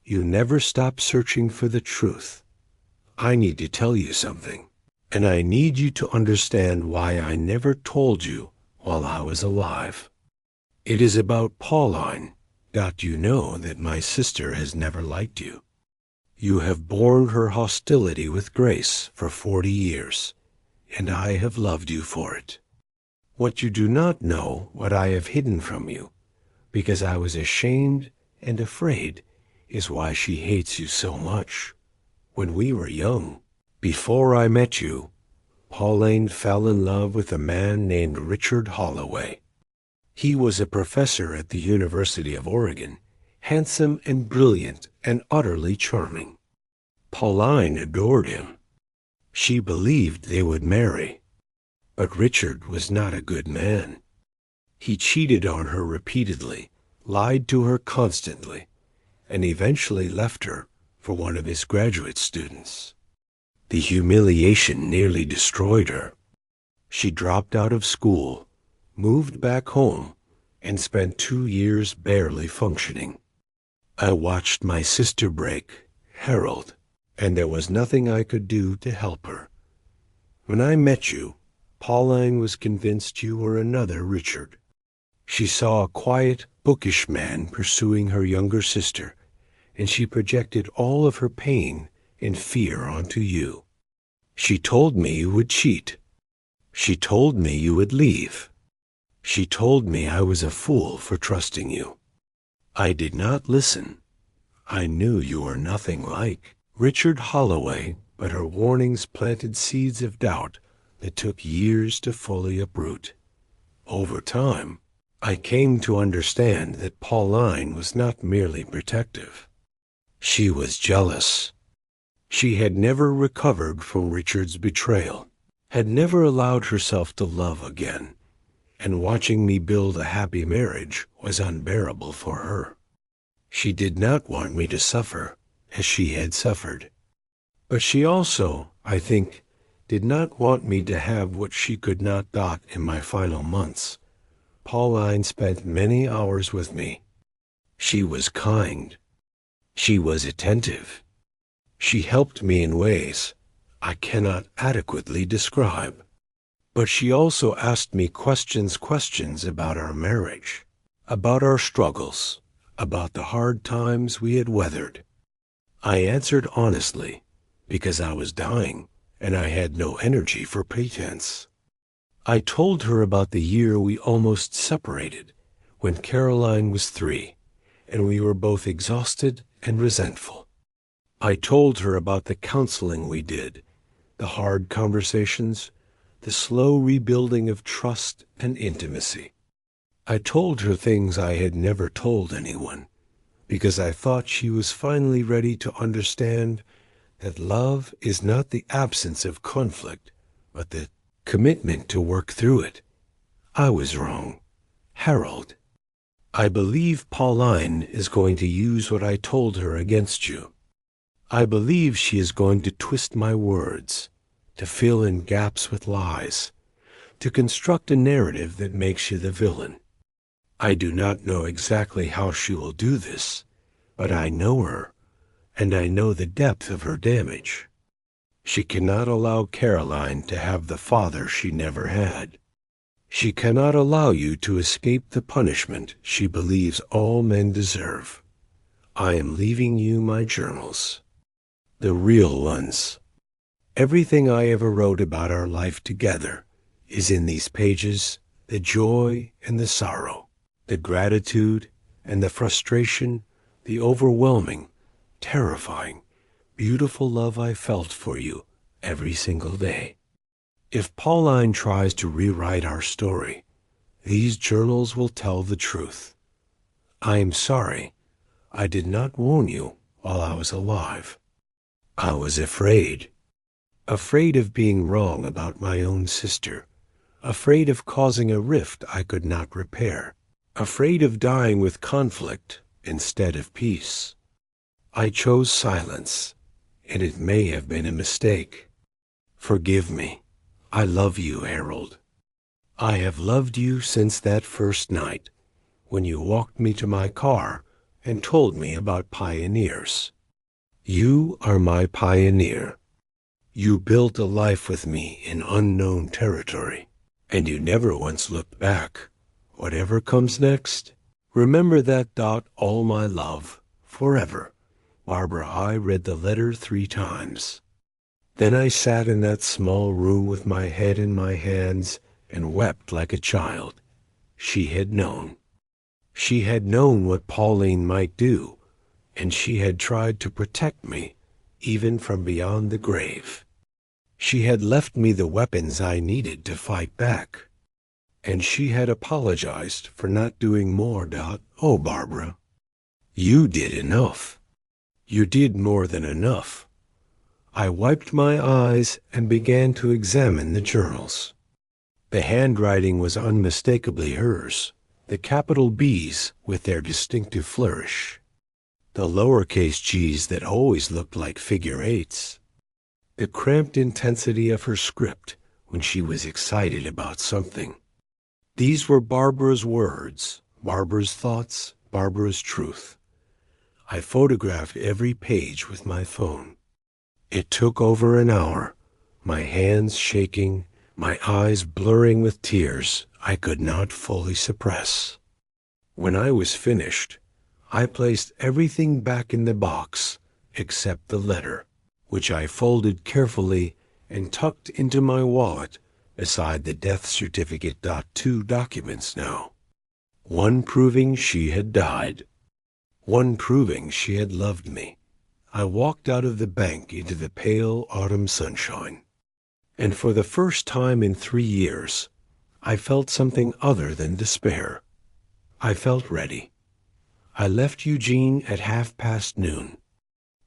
Speaker 1: You never stop searching for the truth. I need to tell you something, and I need you to understand why I never told you while I was alive. It is about Pauline. You know that my sister has never liked you. You have borne her hostility with grace for 40 years, and I have loved you for it. What you do not know, what I have hidden from you, because I was ashamed and afraid, is why she hates you so much. When we were young, before I met you, Pauline fell in love with a man named Richard Holloway. He was a professor at the University of Oregon, handsome and brilliant and utterly charming. Pauline adored him. She believed they would marry. But Richard was not a good man. He cheated on her repeatedly, lied to her constantly, and eventually left her for one of his graduate students. The humiliation nearly destroyed her. She dropped out of school, moved back home, and spent 2 years barely functioning. I watched my sister break, Harold, and there was nothing I could do to help her. When I met you, Pauline was convinced you were another Richard. She saw a quiet, bookish man pursuing her younger sister, and she projected all of her pain and fear onto you. She told me you would cheat. She told me you would leave. She told me I was a fool for trusting you. I did not listen. I knew you were nothing like Richard Holloway, but her warnings planted seeds of doubt that took years to fully uproot. Over time, I came to understand that Pauline was not merely protective. She was jealous. She had never recovered from Richard's betrayal, had never allowed herself to love again, and watching me build a happy marriage was unbearable for her. She did not want me to suffer as she had suffered. But she also, I think, did not want me to have what she could not got in my final months. Pauline spent many hours with me. She was kind. She was attentive. She helped me in ways I cannot adequately describe. But she also asked me questions about our marriage, about our struggles, about the hard times we had weathered. I answered honestly because I was dying and I had no energy for pretense. I told her about the year we almost separated when Caroline was 3 and we were both exhausted and resentful. I told her about the counseling we did, the hard conversations, the slow rebuilding of trust and intimacy. I told her things I had never told anyone, because I thought she was finally ready to understand that love is not the absence of conflict, but the commitment to work through it. I was wrong. Harold, I believe Pauline is going to use what I told her against you. I believe she is going to twist my words, to fill in gaps with lies, to construct a narrative that makes you the villain. I do not know exactly how she will do this, but I know her, and I know the depth of her damage. She cannot allow Caroline to have the father she never had. She cannot allow you to escape the punishment she believes all men deserve. I am leaving you my journals, the real ones. Everything I ever wrote about our life together is in these pages, the joy and the sorrow, the gratitude and the frustration, the overwhelming, terrifying, beautiful love I felt for you every single day. If Pauline tries to rewrite our story, these journals will tell the truth. I am sorry I did not warn you while I was alive. I was afraid of being wrong about my own sister, afraid of causing a rift I could not repair, afraid of dying with conflict instead of peace. I chose silence, and it may have been a mistake. Forgive me. I love you, Harold. I have loved you since that first night, when you walked me to my car and told me about pioneers. You are my pioneer. You built a life with me in unknown territory, and you never once looked back. Whatever comes next, remember that. All my love, forever. Barbara, I read the letter 3 times. Then I sat in that small room with my head in my hands and wept like a child. She had known. She had known what Pauline might do, and she had tried to protect me, even from beyond the grave. She had left me the weapons I needed to fight back, and she had apologized for not doing more. Oh, Barbara, you did enough. You did more than enough. I wiped my eyes and began to examine the journals. The handwriting was unmistakably hers, the capital B's with their distinctive flourish, the lowercase g's that always looked like figure eights, the cramped intensity of her script when she was excited about something. These were Barbara's words, Barbara's thoughts, Barbara's truth. I photographed every page with my phone. It took over an hour, my hands shaking, my eyes blurring with tears I could not fully suppress. When I was finished, I placed everything back in the box except the letter, which I folded carefully and tucked into my wallet beside the death certificate. Two documents now. One proving she had died. One proving she had loved me. I walked out of the bank into the pale autumn sunshine, and for the first time in 3 years, I felt something other than despair. I felt ready. I left Eugene at noon.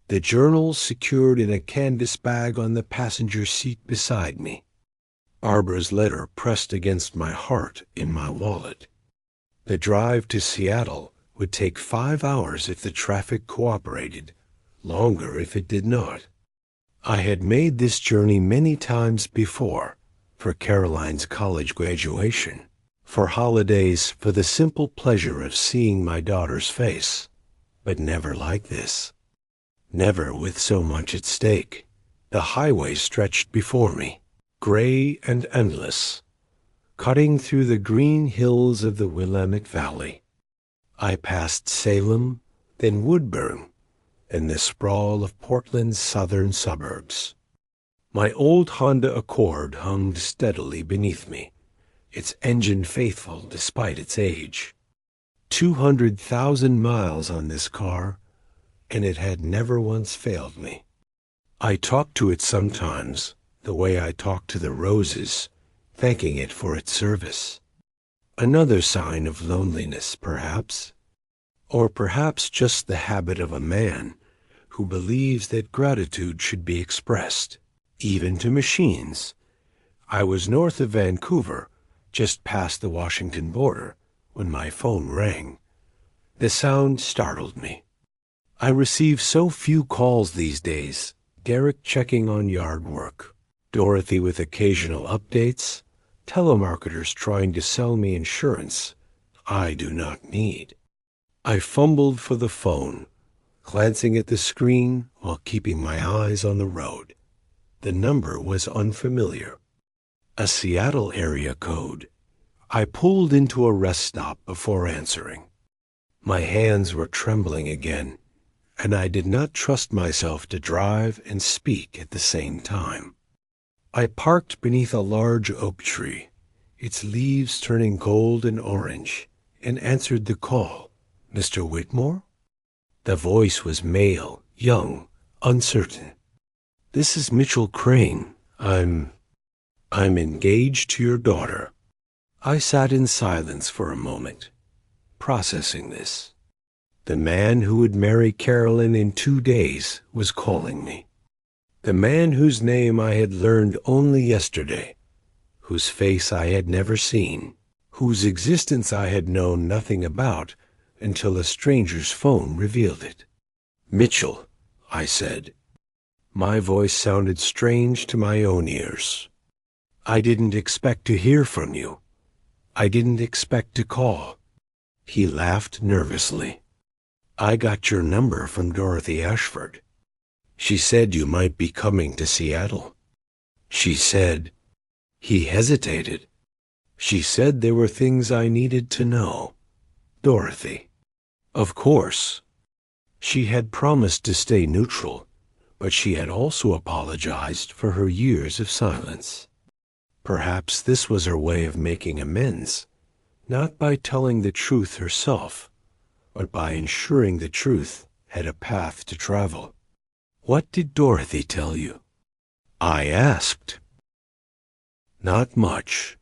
Speaker 1: The journals secured in a canvas bag on the passenger seat beside me. Barbara's letter pressed against my heart in my wallet. The drive to Seattle would take 5 hours if the traffic cooperated, longer if it did not. I had made this journey many times before, for Caroline's college graduation, for holidays, for the simple pleasure of seeing my daughter's face, but never like this. Never with so much at stake. The highway stretched before me, gray and endless, cutting through the green hills of the Willamette Valley. I passed Salem, then Woodburn, and the sprawl of Portland's southern suburbs. My old Honda Accord hummed steadily beneath me, its engine faithful despite its age. 200,000 miles on this car, and it had never once failed me. I talked to it sometimes, the way I talked to the roses, thanking it for its service. Another sign of loneliness, perhaps. Or perhaps just the habit of a man who believes that gratitude should be expressed, even to machines. I was north of Vancouver, just past the Washington border, when my phone rang. The sound startled me. I receive so few calls these days, Derek checking on yard work, Dorothy with occasional updates, telemarketers trying to sell me insurance I do not need. I fumbled for the phone, glancing at the screen while keeping my eyes on the road. The number was unfamiliar. A Seattle area code. I pulled into a rest stop before answering. My hands were trembling again, and I did not trust myself to drive and speak at the same time. I parked beneath a large oak tree, its leaves turning gold and orange, and answered the call. Mr. Whitmore? The voice was male, young, uncertain. This is Mitchell Crane. I'm engaged to your daughter. I sat in silence for a moment, processing this. The man who would marry Carolyn in 2 days was calling me. The man whose name I had learned only yesterday, whose face I had never seen, whose existence I had known nothing about until a stranger's phone revealed it. Mitchell, I said. My voice sounded strange to my own ears. I didn't expect to hear from you. I didn't expect to call. He laughed nervously. I got your number from Dorothy Ashford. She said you might be coming to Seattle. She said, he hesitated. She said there were things I needed to know. Dorothy. Of course. She had promised to stay neutral, but she had also apologized for her years of silence. Perhaps this was her way of making amends, not by telling the truth herself, but by ensuring the truth had a path to travel. "What did Dorothy tell you?" I asked. "Not much.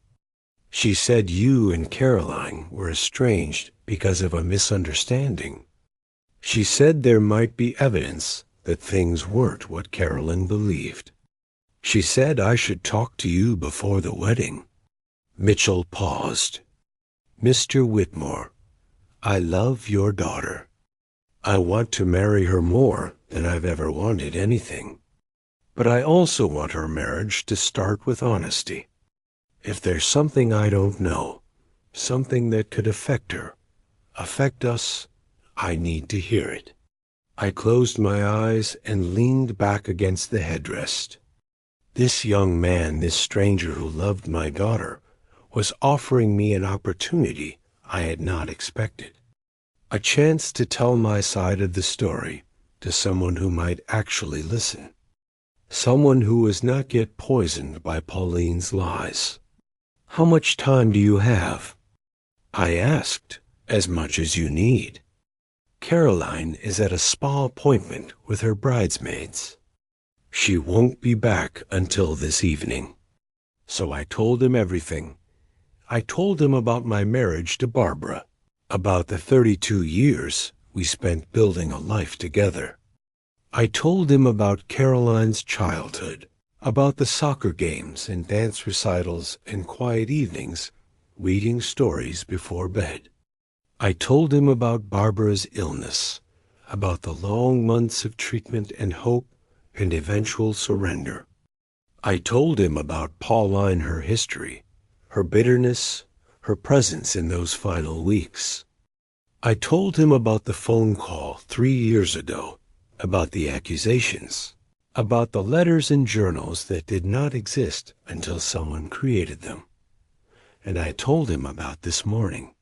Speaker 1: She said you and Caroline were estranged because of a misunderstanding. She said there might be evidence that things weren't what Caroline believed. She said I should talk to you before the wedding." Mitchell paused. "Mr. Whitmore, I love your daughter. I want to marry her more than I've ever wanted anything. But I also want our marriage to start with honesty. If there's something I don't know, something that could affect her, affect us, I need to hear it." I closed my eyes and leaned back against the headrest. This young man, this stranger who loved my daughter, was offering me an opportunity I had not expected. A chance to tell my side of the story to someone who might actually listen. Someone who was not yet poisoned by Pauline's lies. "How much time do you have?" I asked. "As much as you need. Caroline is at a spa appointment with her bridesmaids. She won't be back until this evening." So I told him everything. I told him about my marriage to Barbara, about the 32 years we spent building a life together. I told him about Caroline's childhood, about the soccer games and dance recitals and quiet evenings, reading stories before bed. I told him about Barbara's illness, about the long months of treatment and hope and eventual surrender. I told him about Pauline, her history, her bitterness, her presence in those final weeks. I told him about the phone call 3 years ago, about the accusations, about the letters and journals that did not exist until someone created them. And I told him about this morning,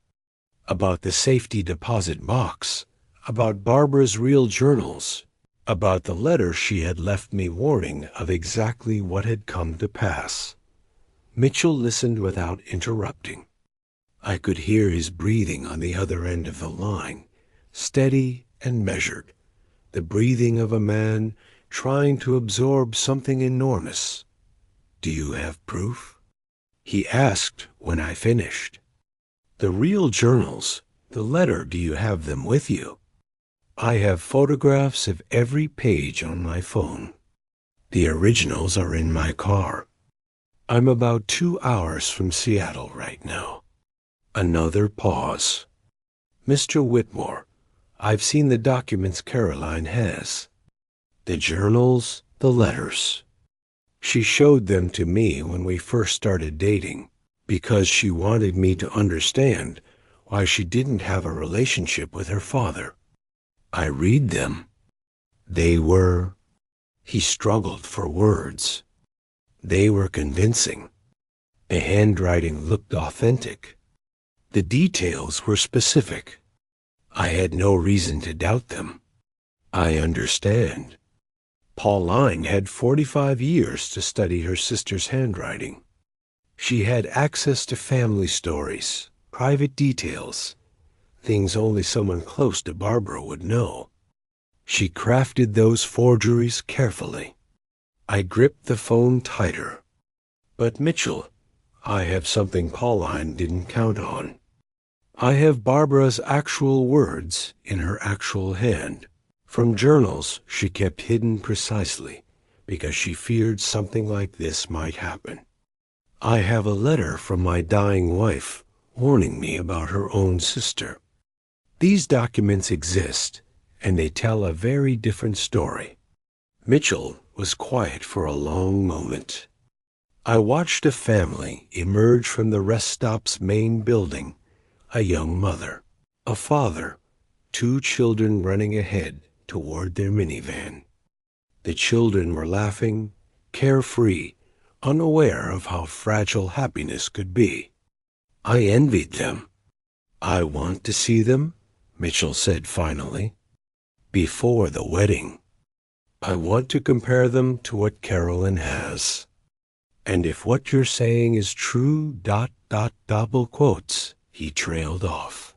Speaker 1: about the safety deposit box, about Barbara's real journals, about the letter she had left me warning of exactly what had come to pass. Mitchell listened without interrupting. I could hear his breathing on the other end of the line, steady and measured, the breathing of a man trying to absorb something enormous. "Do you have proof?" he asked when I finished. "The real journals, the letter, do you have them with you?" "I have photographs of every page on my phone. The originals are in my car. I'm about 2 hours from Seattle right now." Another pause. "Mr. Whitmore, I've seen the documents Caroline has. The journals, the letters. She showed them to me when we first started dating, because she wanted me to understand why she didn't have a relationship with her father. I read them. They were—" He struggled for words. "They were convincing. The handwriting looked authentic. The details were specific. I had no reason to doubt them. I understand. Pauline had 45 years to study her sister's handwriting. She had access to family stories, private details, things only someone close to Barbara would know. She crafted those forgeries carefully." I gripped the phone tighter. "But Mitchell, I have something Pauline didn't count on. I have Barbara's actual words in her actual hand, from journals she kept hidden precisely because she feared something like this might happen. I have a letter from my dying wife warning me about her own sister. These documents exist, and they tell a very different story." Mitchell was quiet for a long moment. I watched a family emerge from the rest stop's main building, a young mother, a father, 2 children running ahead toward their minivan. The children were laughing, carefree, unaware of how fragile happiness could be. I envied them. "I want to see them," Mitchell said finally, "before the wedding. I want to compare them to what Caroline has." And if what you're saying is true, double quotes, he trailed off.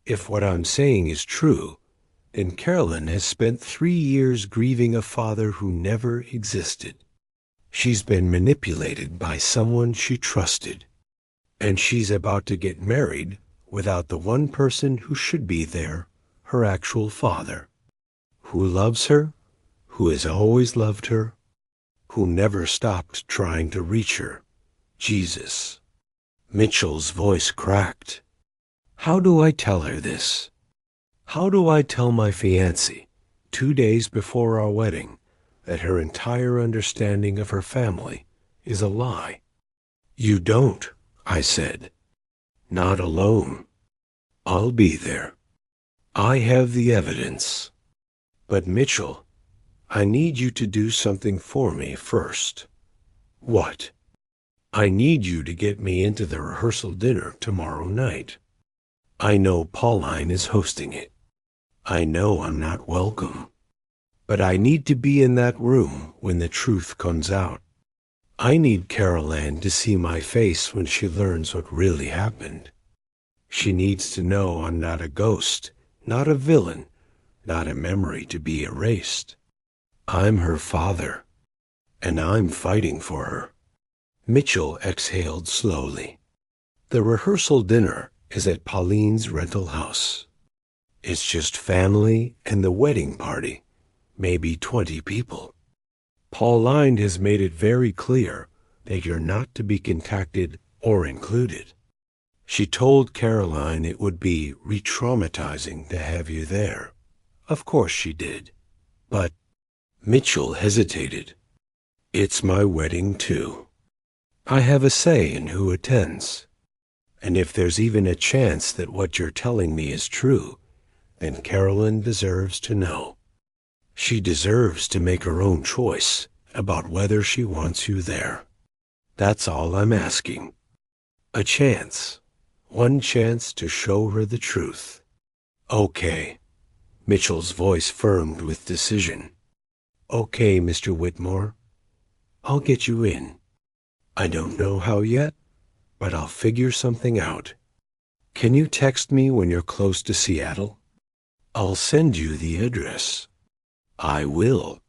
Speaker 1: If what I'm saying is true, then Carolyn has spent 3 years grieving a father who never existed. She's been manipulated by someone she trusted. And she's about to get married without the one person who should be there, her actual father, who loves her, who has always loved her, who never stopped trying to reach her, Jesus. Mitchell's voice cracked. How do I tell her this? How do I tell my fiancée, 2 days before our wedding, that her entire understanding of her family is a lie? You don't, I said. Not alone. I'll be there. I have the evidence. But Mitchell, I need you to do something for me first. What? I need you to get me into the rehearsal dinner tomorrow night. I know Pauline is hosting it. I know I'm not welcome. But I need to be in that room when the truth comes out. I need Carol Ann to see my face when she learns what really happened. She needs to know I'm not a ghost, not a villain, not a memory to be erased. I'm her father, and I'm fighting for her. Mitchell exhaled slowly. The rehearsal dinner is at Pauline's rental house. It's just family and the wedding party, maybe 20 people. Pauline has made it very clear that you're not to be contacted or included. She told Caroline it would be re-traumatizing to have you there. Of course she did. But Mitchell hesitated. It's my wedding, too. I have a say in who attends. And if there's even a chance that what you're telling me is true, then Carolyn deserves to know. She deserves to make her own choice about whether she wants you there. That's all I'm asking. A chance. One chance to show her the truth. Okay. Mitchell's voice firmed with decision. Okay, Mr. Whitmore. I'll get you in. I don't know how yet, but I'll figure something out. Can you text me when you're close to Seattle? I'll send you the address. I will.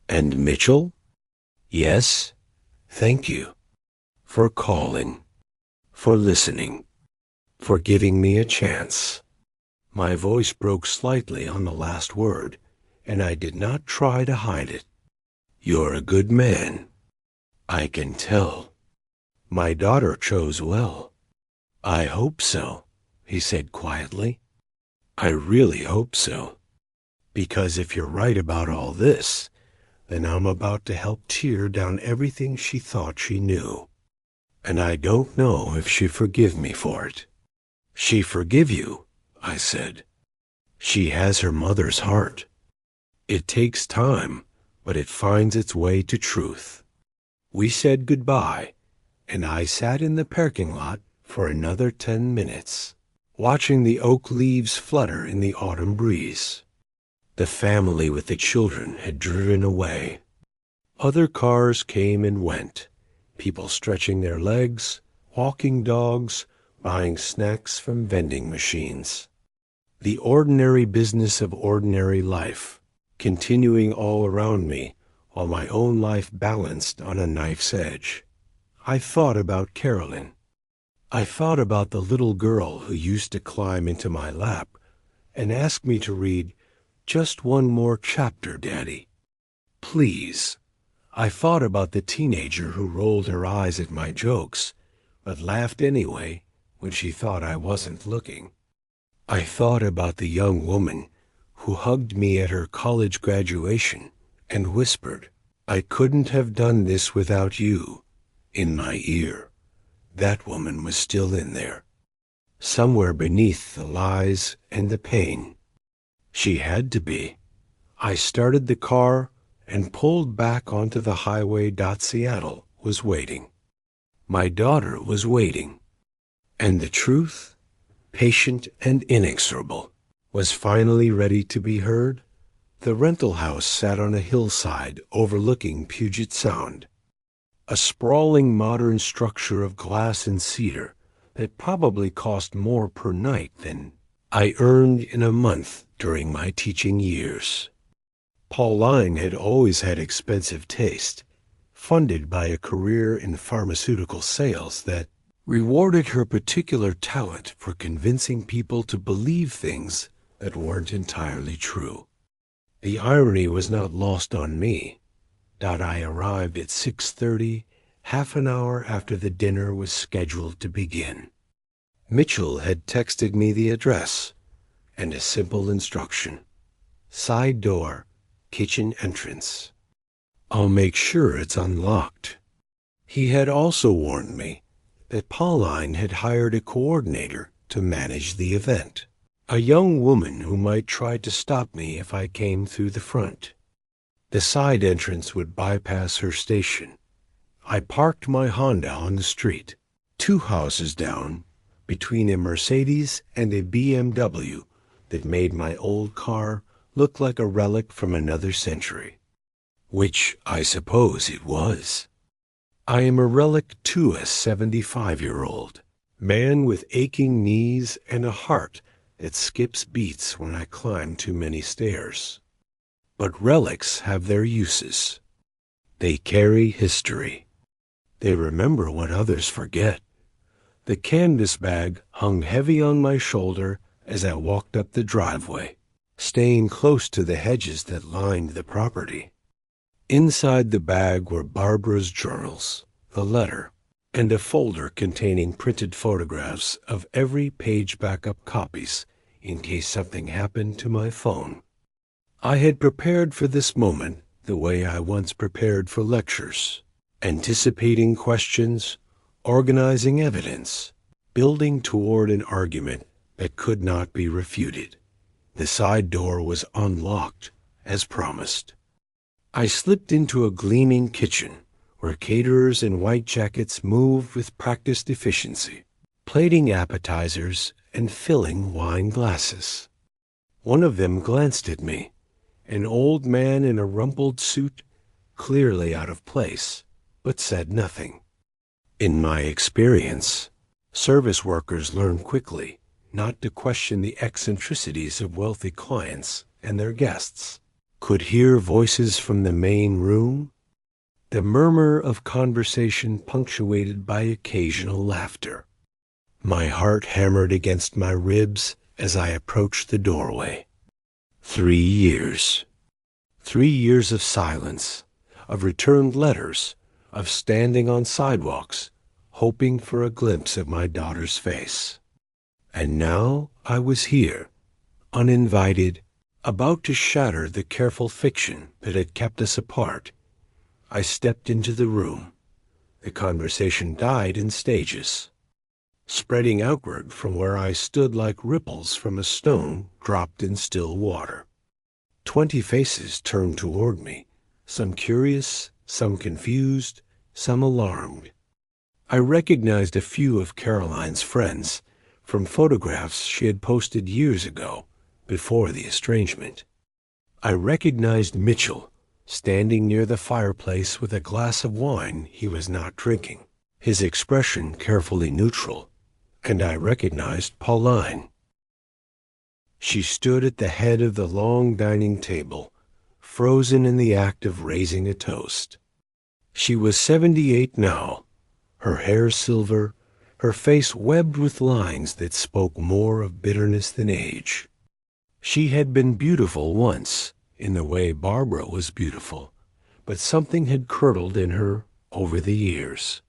Speaker 1: And Mitchell? Yes, thank you. For calling. For listening. For giving me a chance. My voice broke slightly on the last word, and I did not try to hide it. You're a good man. I can tell. My daughter chose well. I hope so, he said quietly. I really hope so. Because if you're right about all this, then I'm about to help tear down everything she thought she knew. And I don't know if she'll forgive me for it. She forgive you, I said. She has her mother's heart. It takes time, but it finds its way to truth. We said goodbye, and I sat in the parking lot for another 10 minutes, watching the oak leaves flutter in the autumn breeze. The family with the children had driven away. Other cars came and went, people stretching their legs, walking dogs, buying snacks from vending machines. The ordinary business of ordinary life, continuing all around me while my own life balanced on a knife's edge. I thought about Carolyn. I thought about the little girl who used to climb into my lap and ask me to read just one more chapter, Daddy. Please. I thought about the teenager who rolled her eyes at my jokes, but laughed anyway when she thought I wasn't looking. I thought about the young woman who hugged me at her college graduation and whispered, I couldn't have done this without you, in my ear. That woman was still in there, somewhere beneath the lies and the pain. She had to be. I started the car and pulled back onto the highway. Seattle was waiting. My daughter was waiting. And the truth, patient and inexorable, was finally ready to be heard. The rental house sat on a hillside overlooking Puget Sound. a sprawling modern structure of glass and cedar that probably cost more per night than I earned in a month during my teaching years. Pauline had always had expensive taste, funded by a career in pharmaceutical sales that rewarded her particular talent for convincing people to believe things that weren't entirely true. The irony was not lost on me that I arrived at 6:30, half an hour after the dinner was scheduled to begin. Mitchell had texted me the address and a simple instruction: side door, kitchen entrance. I'll make sure it's unlocked. He had also warned me that Pauline had hired a coordinator to manage the event, a young woman who might try to stop me if I came through the front. The side entrance would bypass her station. I parked my Honda on the street, 2 houses down, between a Mercedes and a BMW that made my old car look like a relic from another century, which I suppose it was. I am a relic to a 75-year-old, man with aching knees and a heart that skips beats when I climb too many stairs. But relics have their uses. They carry history. They remember what others forget. The canvas bag hung heavy on my shoulder as I walked up the driveway, staying close to the hedges that lined the property. Inside the bag were Barbara's journals, the letter, and a folder containing printed photographs of every page backup copies in case something happened to my phone. I had prepared for this moment the way I once prepared for lectures, anticipating questions, organizing evidence, building toward an argument that could not be refuted. The side door was unlocked, as promised. I slipped into a gleaming kitchen where caterers in white jackets moved with practiced efficiency, plating appetizers and filling wine glasses. One of them glanced at me, an old man in a rumpled suit, clearly out of place, but said nothing. In my experience, service workers learn quickly not to question the eccentricities of wealthy clients and their guests. Could hear voices from the main room, the murmur of conversation punctuated by occasional laughter. My heart hammered against my ribs as I approached the doorway. 3 years. 3 years of silence, of returned letters, of standing on sidewalks, hoping for a glimpse of my daughter's face. And now I was here, uninvited, about to shatter the careful fiction that had kept us apart. I stepped into the room. The conversation died in stages, spreading outward from where I stood like ripples from a stone dropped in still water. 20 faces turned toward me, some curious, some confused, some alarmed. I recognized a few of Caroline's friends from photographs she had posted years ago, before the estrangement. I recognized Mitchell, standing near the fireplace with a glass of wine he was not drinking, his expression carefully neutral, and I recognized Pauline. She stood at the head of the long dining table, frozen in the act of raising a toast. She was 78 now, her hair silver, her face webbed with lines that spoke more of bitterness than age. She had been beautiful once, in the way Barbara was beautiful, but something had curdled in her over the years.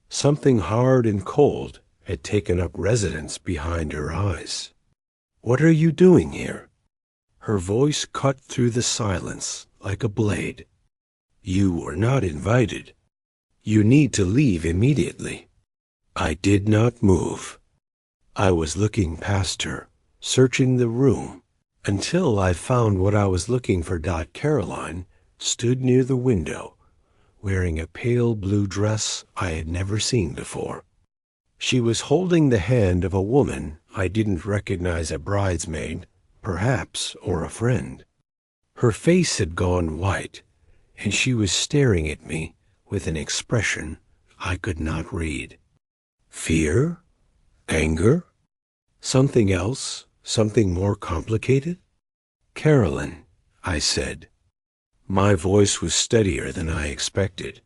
Speaker 1: Something hard and cold had taken up residence behind her eyes. "What are you doing here?" Her voice cut through the silence like a blade. "You were not invited. You need to leave immediately." I did not move. I was looking past her, searching the room, until I found what I was looking for. Caroline stood near the window, wearing a pale blue dress I had never seen before. She was holding the hand of a woman I didn't recognize, a bridesmaid, perhaps, or a friend. Her face had gone white, and she was staring at me with an expression I could not read. Fear? Anger? Something else? Something more complicated? Carolyn, I said. My voice was steadier than I expected.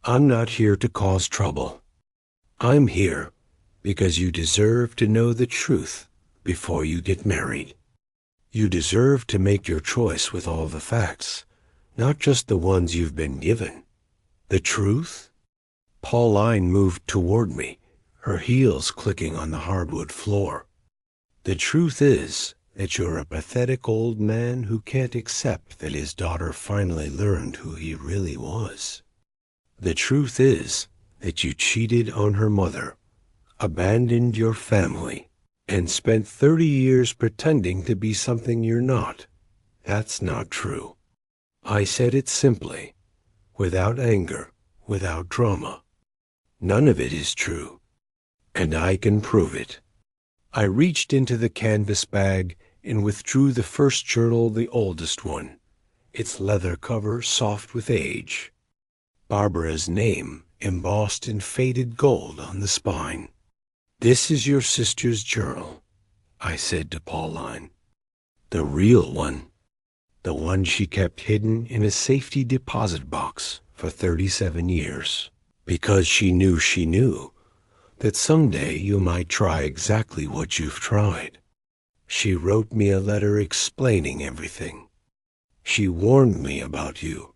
Speaker 1: I'm not here to cause trouble. I'm here because you deserve to know the truth before you get married. You deserve to make your choice with all the facts, not just the ones you've been given. The truth? Pauline moved toward me, her heels clicking on the hardwood floor. The truth is that you're a pathetic old man who can't accept that his daughter finally learned who he really was. The truth is that you cheated on her mother, abandoned your family, and spent 30 years pretending to be something you're not. That's not true. I said it simply, without anger, without drama. None of it is true, and I can prove it. I reached into the canvas bag and withdrew the first journal, the oldest one, its leather cover soft with age. Barbara's name embossed in faded gold on the spine. This is your sister's journal, I said to Pauline. The real one. The one she kept hidden in a safety deposit box for 37 years. Because she knew that someday you might try exactly what you've tried. She wrote me a letter explaining everything. She warned me about you.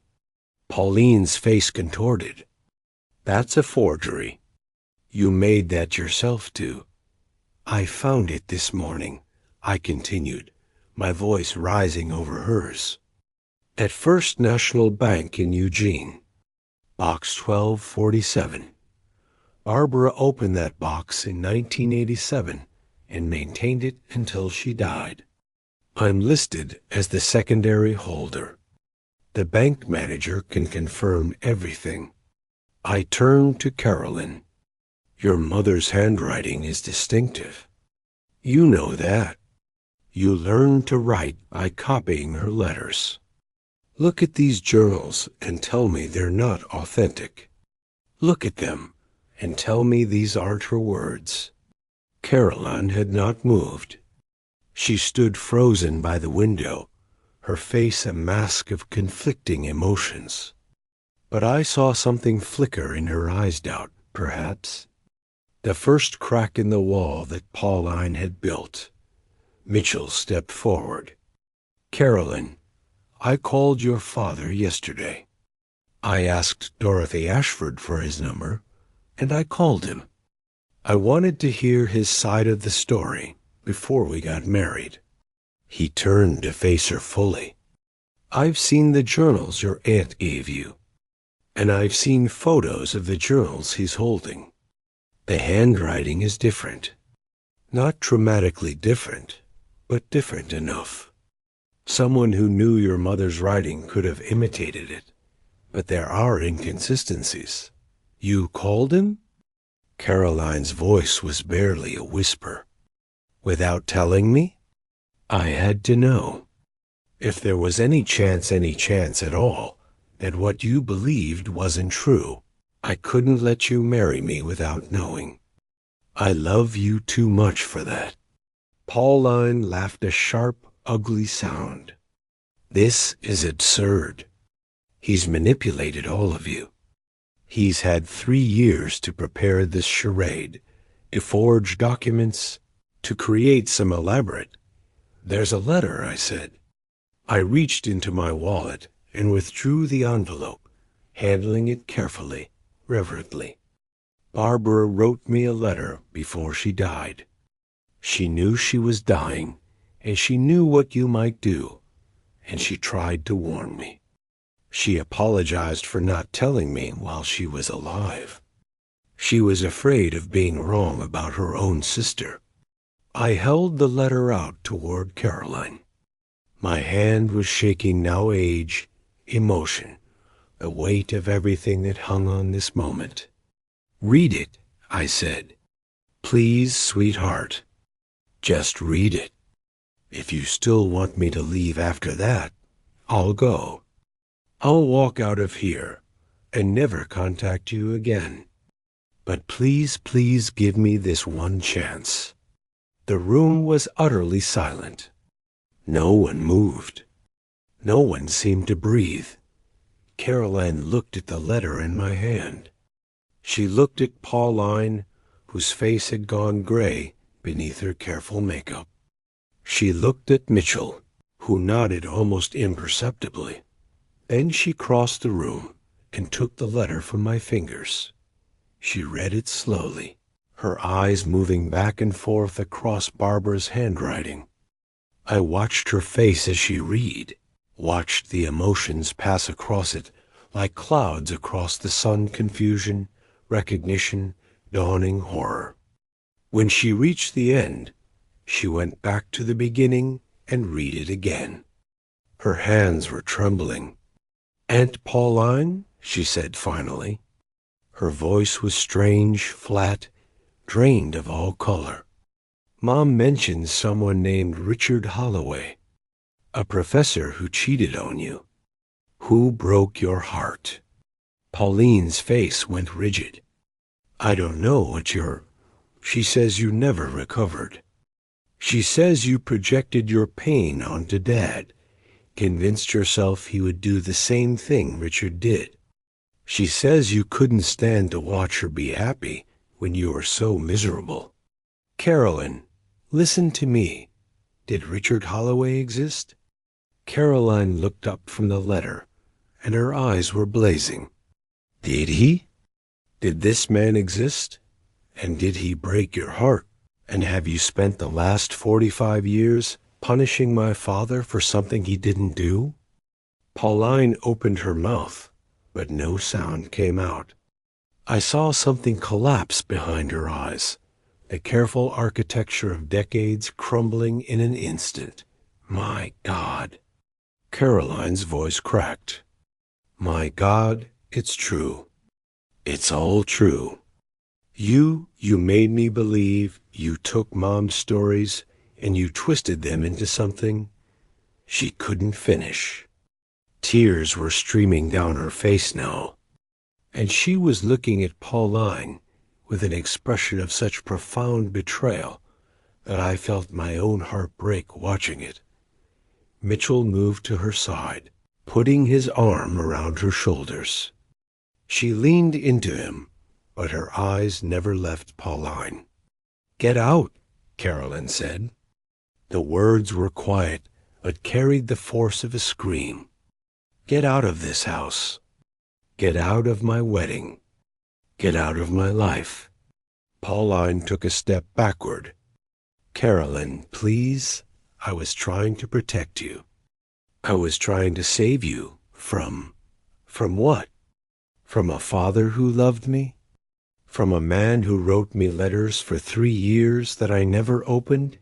Speaker 1: Pauline's face contorted. That's a forgery. You made that yourself, too. I found it this morning, I continued, my voice rising over hers. At First National Bank in Eugene, Box 1247. Barbara opened that box in 1987 and maintained it until she died. I'm listed as the secondary holder. The bank manager can confirm everything. I turned to Carolyn. Your mother's handwriting is distinctive. You know that. You learned to write by copying her letters. Look at these journals and tell me they're not authentic. Look at them and tell me these aren't her words. Caroline had not moved. She stood frozen by the window, her face a mask of conflicting emotions. But I saw something flicker in her eyes, doubt, perhaps. The first crack in the wall that Pauline had built. Mitchell stepped forward. Carolyn, I called your father yesterday. I asked Dorothy Ashford for his number, and I called him. I wanted to hear his side of the story before we got married. He turned to face her fully. I've seen the journals your aunt gave you, and I've seen photos of the journals he's holding. The handwriting is different. Not dramatically different, but different enough. Someone who knew your mother's writing could have imitated it, but there are inconsistencies. You called him? Caroline's voice was barely a whisper. Without telling me? I had to know. If there was any chance at all, that what you believed wasn't true, I couldn't let you marry me without knowing. I love you too much for that. Pauline laughed a sharp, ugly sound. This is absurd. He's manipulated all of you. He's had 3 years to prepare this charade, to forge documents, to create some elaborate. There's a letter, I said. I reached into my wallet and withdrew the envelope, handling it carefully, reverently. Barbara wrote me a letter before she died. She knew she was dying, and she knew what you might do, and she tried to warn me. She apologized for not telling me while she was alive. She was afraid of being wrong about her own sister. I held the letter out toward Caroline. My hand was shaking now, age, emotion, the weight of everything that hung on this moment. Read it, I said. Please, sweetheart. Just read it. If you still want me to leave after that, I'll go. I'll walk out of here, and never contact you again. But please, please give me this one chance." The room was utterly silent. No one moved. No one seemed to breathe. Caroline looked at the letter in my hand. She looked at Pauline, whose face had gone gray beneath her careful makeup. She looked at Mitchell, who nodded almost imperceptibly. Then she crossed the room and took the letter from my fingers. She read it slowly, her eyes moving back and forth across Barbara's handwriting. I watched her face as she read, watched the emotions pass across it like clouds across the sun. Confusion, recognition, dawning horror. When she reached the end, she went back to the beginning and read it again. Her hands were trembling. "Aunt Pauline," she said finally. Her voice was strange, flat, drained of all color. "Mom mentioned someone named Richard Holloway, a professor who cheated on you, who broke your heart." Pauline's face went rigid. "I don't know what She says you never recovered. She says you projected your pain onto Dad, convinced yourself he would do the same thing Richard did. She says you couldn't stand to watch her be happy when you were so miserable. Carolyn, listen to me. Did Richard Holloway exist?" Caroline looked up from the letter, and her eyes were blazing. "Did he? Did this man exist? And did he break your heart? And have you spent the last 45 years punishing my father for something he didn't do?" Pauline opened her mouth, but no sound came out. I saw something collapse behind her eyes, the careful architecture of decades crumbling in an instant. "My God." Caroline's voice cracked. "My God, it's true. It's all true. You made me believe. You took Mom's stories and you twisted them into something." She couldn't finish. Tears were streaming down her face now, and she was looking at Pauline with an expression of such profound betrayal that I felt my own heart break watching it. Mitchell moved to her side, putting his arm around her shoulders. She leaned into him, but her eyes never left Pauline. "Get out," Carolyn said. The words were quiet, but carried the force of a scream. "Get out of this house. Get out of my wedding. Get out of my life." Pauline took a step backward. "Carolyn, please. I was trying to protect you. I was trying to save you from what? From a father who loved me? From a man who wrote me letters for 3 years that I never opened?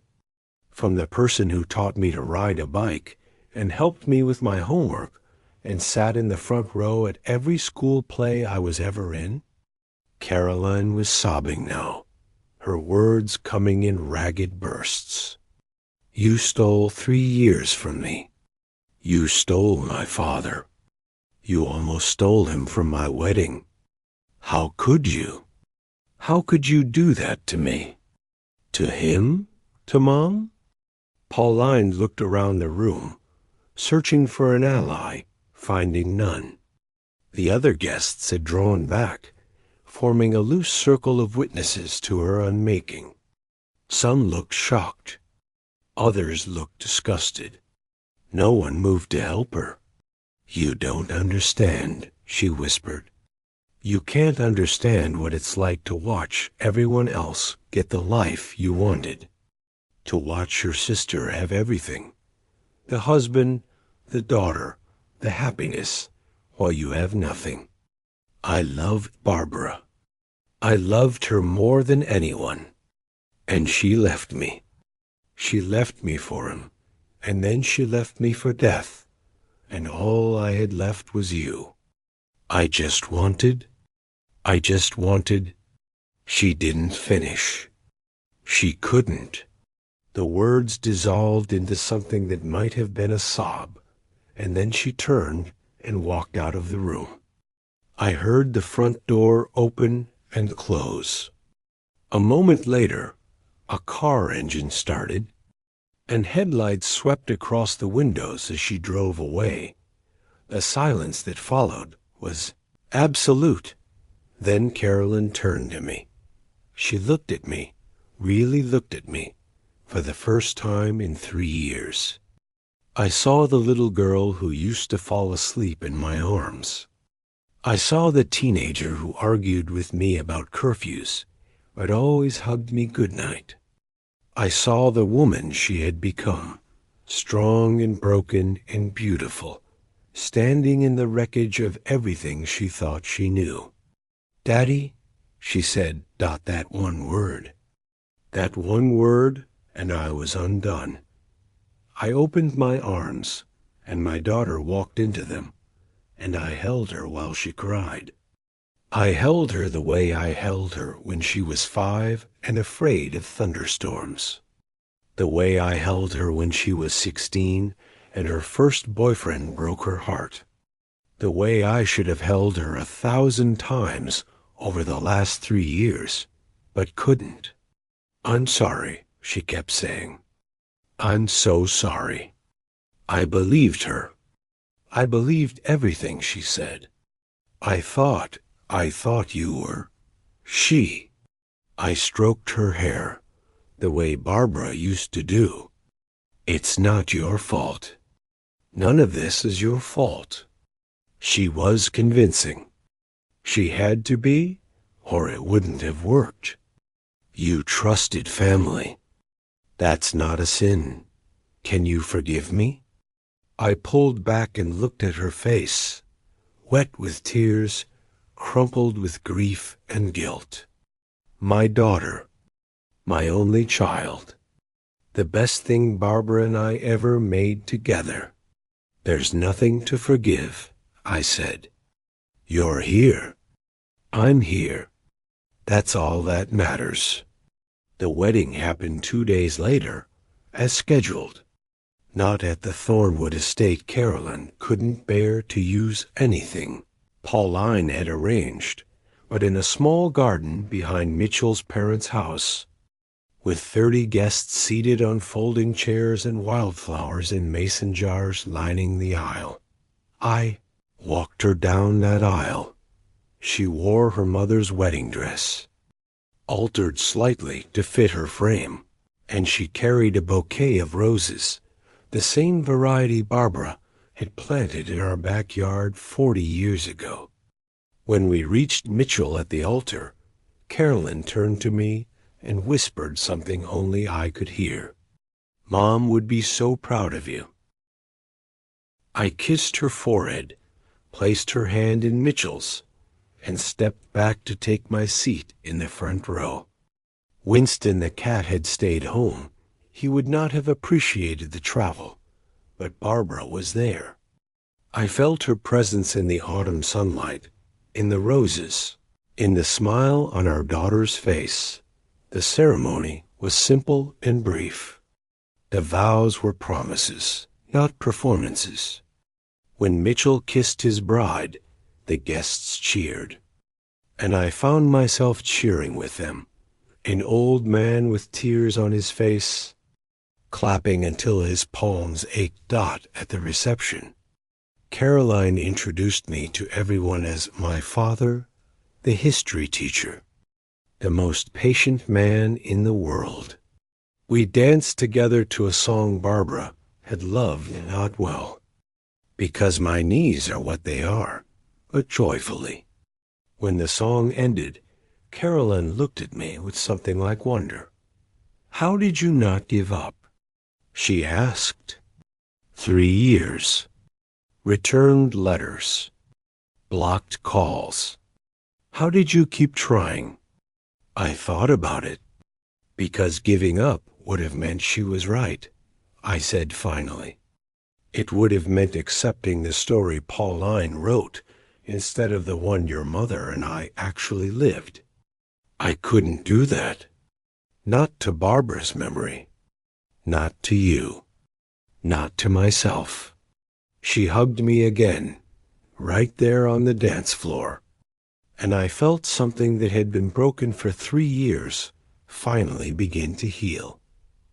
Speaker 1: From the person who taught me to ride a bike and helped me with my homework and sat in the front row at every school play I was ever in?" Caroline was sobbing now, her words coming in ragged bursts. "You stole 3 years from me. You stole my father. You almost stole him from my wedding. How could you? How could you do that to me? To him? To Mom?" Pauline looked around the room, searching for an ally, finding none. The other guests had drawn back, forming a loose circle of witnesses to her unmaking. Some looked shocked. Others looked disgusted. No one moved to help her. "You don't understand," she whispered. "You can't understand what it's like to watch everyone else get the life you wanted. To watch your sister have everything. The husband, the daughter, the happiness, while you have nothing. I loved Barbara. I loved her more than anyone. And she left me. She left me for him, and then she left me for death, and all I had left was you. I just wanted. She didn't finish. She couldn't." The words dissolved into something that might have been a sob, and then she turned and walked out of the room. I heard the front door open and close. A moment later, a car engine started, and headlights swept across the windows as she drove away. The silence that followed was absolute. Then Carolyn turned to me. She looked at me, really looked at me, for the first time in 3 years. I saw the little girl who used to fall asleep in my arms. I saw the teenager who argued with me about curfews, but always hugged me goodnight. I saw the woman she had become, strong and broken and beautiful, standing in the wreckage of everything she thought she knew. "Daddy," she said, that one word. That one word, and I was undone. I opened my arms, and my daughter walked into them, and I held her while she cried. I held her the way I held her when she was 5 and afraid of thunderstorms. The way I held her when she was 16 and her first boyfriend broke her heart. The way I should have held her 1,000 times over the last 3 years, but couldn't. "I'm sorry," she kept saying. "I'm so sorry." I believed her. I believed everything she said. I thought you were she. I stroked her hair, the way Barbara used to do. "It's not your fault. None of this is your fault." She was convincing. She had to be, or it wouldn't have worked. "You trusted family. That's not a sin. Can you forgive me?" I pulled back and looked at her face, wet with tears, crumpled with grief and guilt. My daughter, my only child, the best thing Barbara and I ever made together. "There's nothing to forgive," I said. "You're here. I'm here. That's all that matters." The wedding happened 2 days later, as scheduled. Not at the Thornwood estate. Carolyn couldn't bear to use anything Pauline had arranged, but in a small garden behind Mitchell's parents' house, with 30 guests seated on folding chairs and wildflowers in mason jars lining the aisle. I walked her down that aisle. She wore her mother's wedding dress, altered slightly to fit her frame, and she carried a bouquet of roses, the same variety Barbara had planted in our backyard 40 years ago. When we reached Mitchell at the altar, Carolyn turned to me and whispered something only I could hear. "Mom would be so proud of you." I kissed her forehead, placed her hand in Mitchell's, and stepped back to take my seat in the front row. Winston the cat had stayed home. He would not have appreciated the travel, but Barbara was there. I felt her presence in the autumn sunlight, in the roses, in the smile on our daughter's face. The ceremony was simple and brief. The vows were promises, not performances. When Mitchell kissed his bride, the guests cheered, and I found myself cheering with them, an old man with tears on his face, clapping until his palms ached. At the reception, Caroline introduced me to everyone as my father, the history teacher, the most patient man in the world. We danced together to a song Barbara had loved not well, "Because my knees are what they are," but joyfully. When the song ended, Caroline looked at me with something like wonder. "How did you not give up?" she asked. 3 years. Returned letters. Blocked calls. How did you keep trying? I thought about it. Because giving up would have meant she was right, I said finally. It would have meant accepting the story Pauline wrote instead of the one your mother and I actually lived. I couldn't do that. Not to Barbara's memory. Not to you. Not to myself. She hugged me again, right there on the dance floor, and I felt something that had been broken for 3 years finally begin to heal.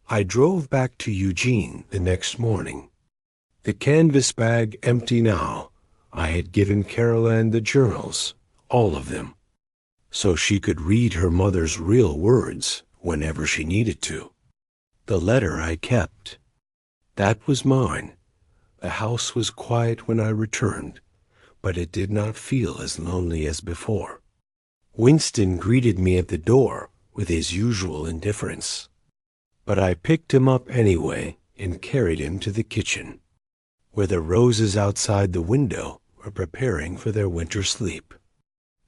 Speaker 1: I drove back to Eugene the next morning. The canvas bag empty now. I had given Caroline the journals, all of them, so she could read her mother's real words whenever she needed to. The letter I kept. That was mine. The house was quiet when I returned, but it did not feel as lonely as before. Winston greeted me at the door with his usual indifference, but I picked him up anyway and carried him to the kitchen, where the roses outside the window were preparing for their winter sleep.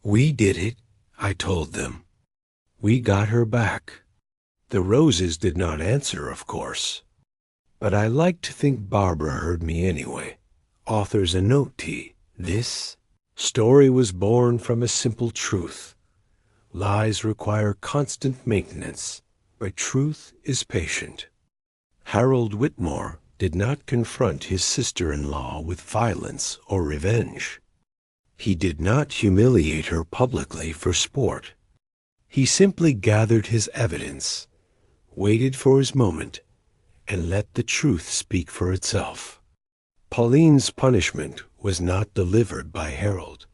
Speaker 1: We did it, I told them. We got her back. The roses did not answer, of course, but I like to think Barbara heard me anyway. Author's a note, T. This story was born from a simple truth. Lies require constant maintenance, but truth is patient. Harold Whitmore did not confront his sister-in-law with violence or revenge. He did not humiliate her publicly for sport. He simply gathered his evidence, waited for his moment, and let the truth speak for itself. Pauline's punishment was not delivered by Harold.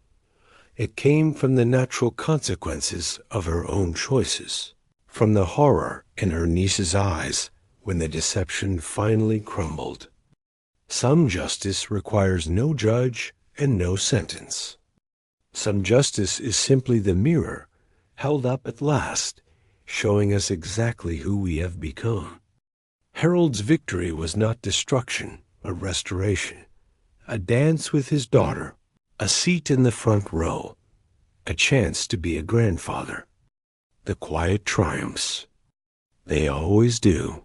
Speaker 1: It came from the natural consequences of her own choices, from the horror in her niece's eyes when the deception finally crumbled. Some justice requires no judge and no sentence. Some justice is simply the mirror held up at last, showing us exactly who we have become. Harold's victory was not destruction, but restoration. A dance with his daughter, a seat in the front row, a chance to be a grandfather. The quiet triumphs. They always do.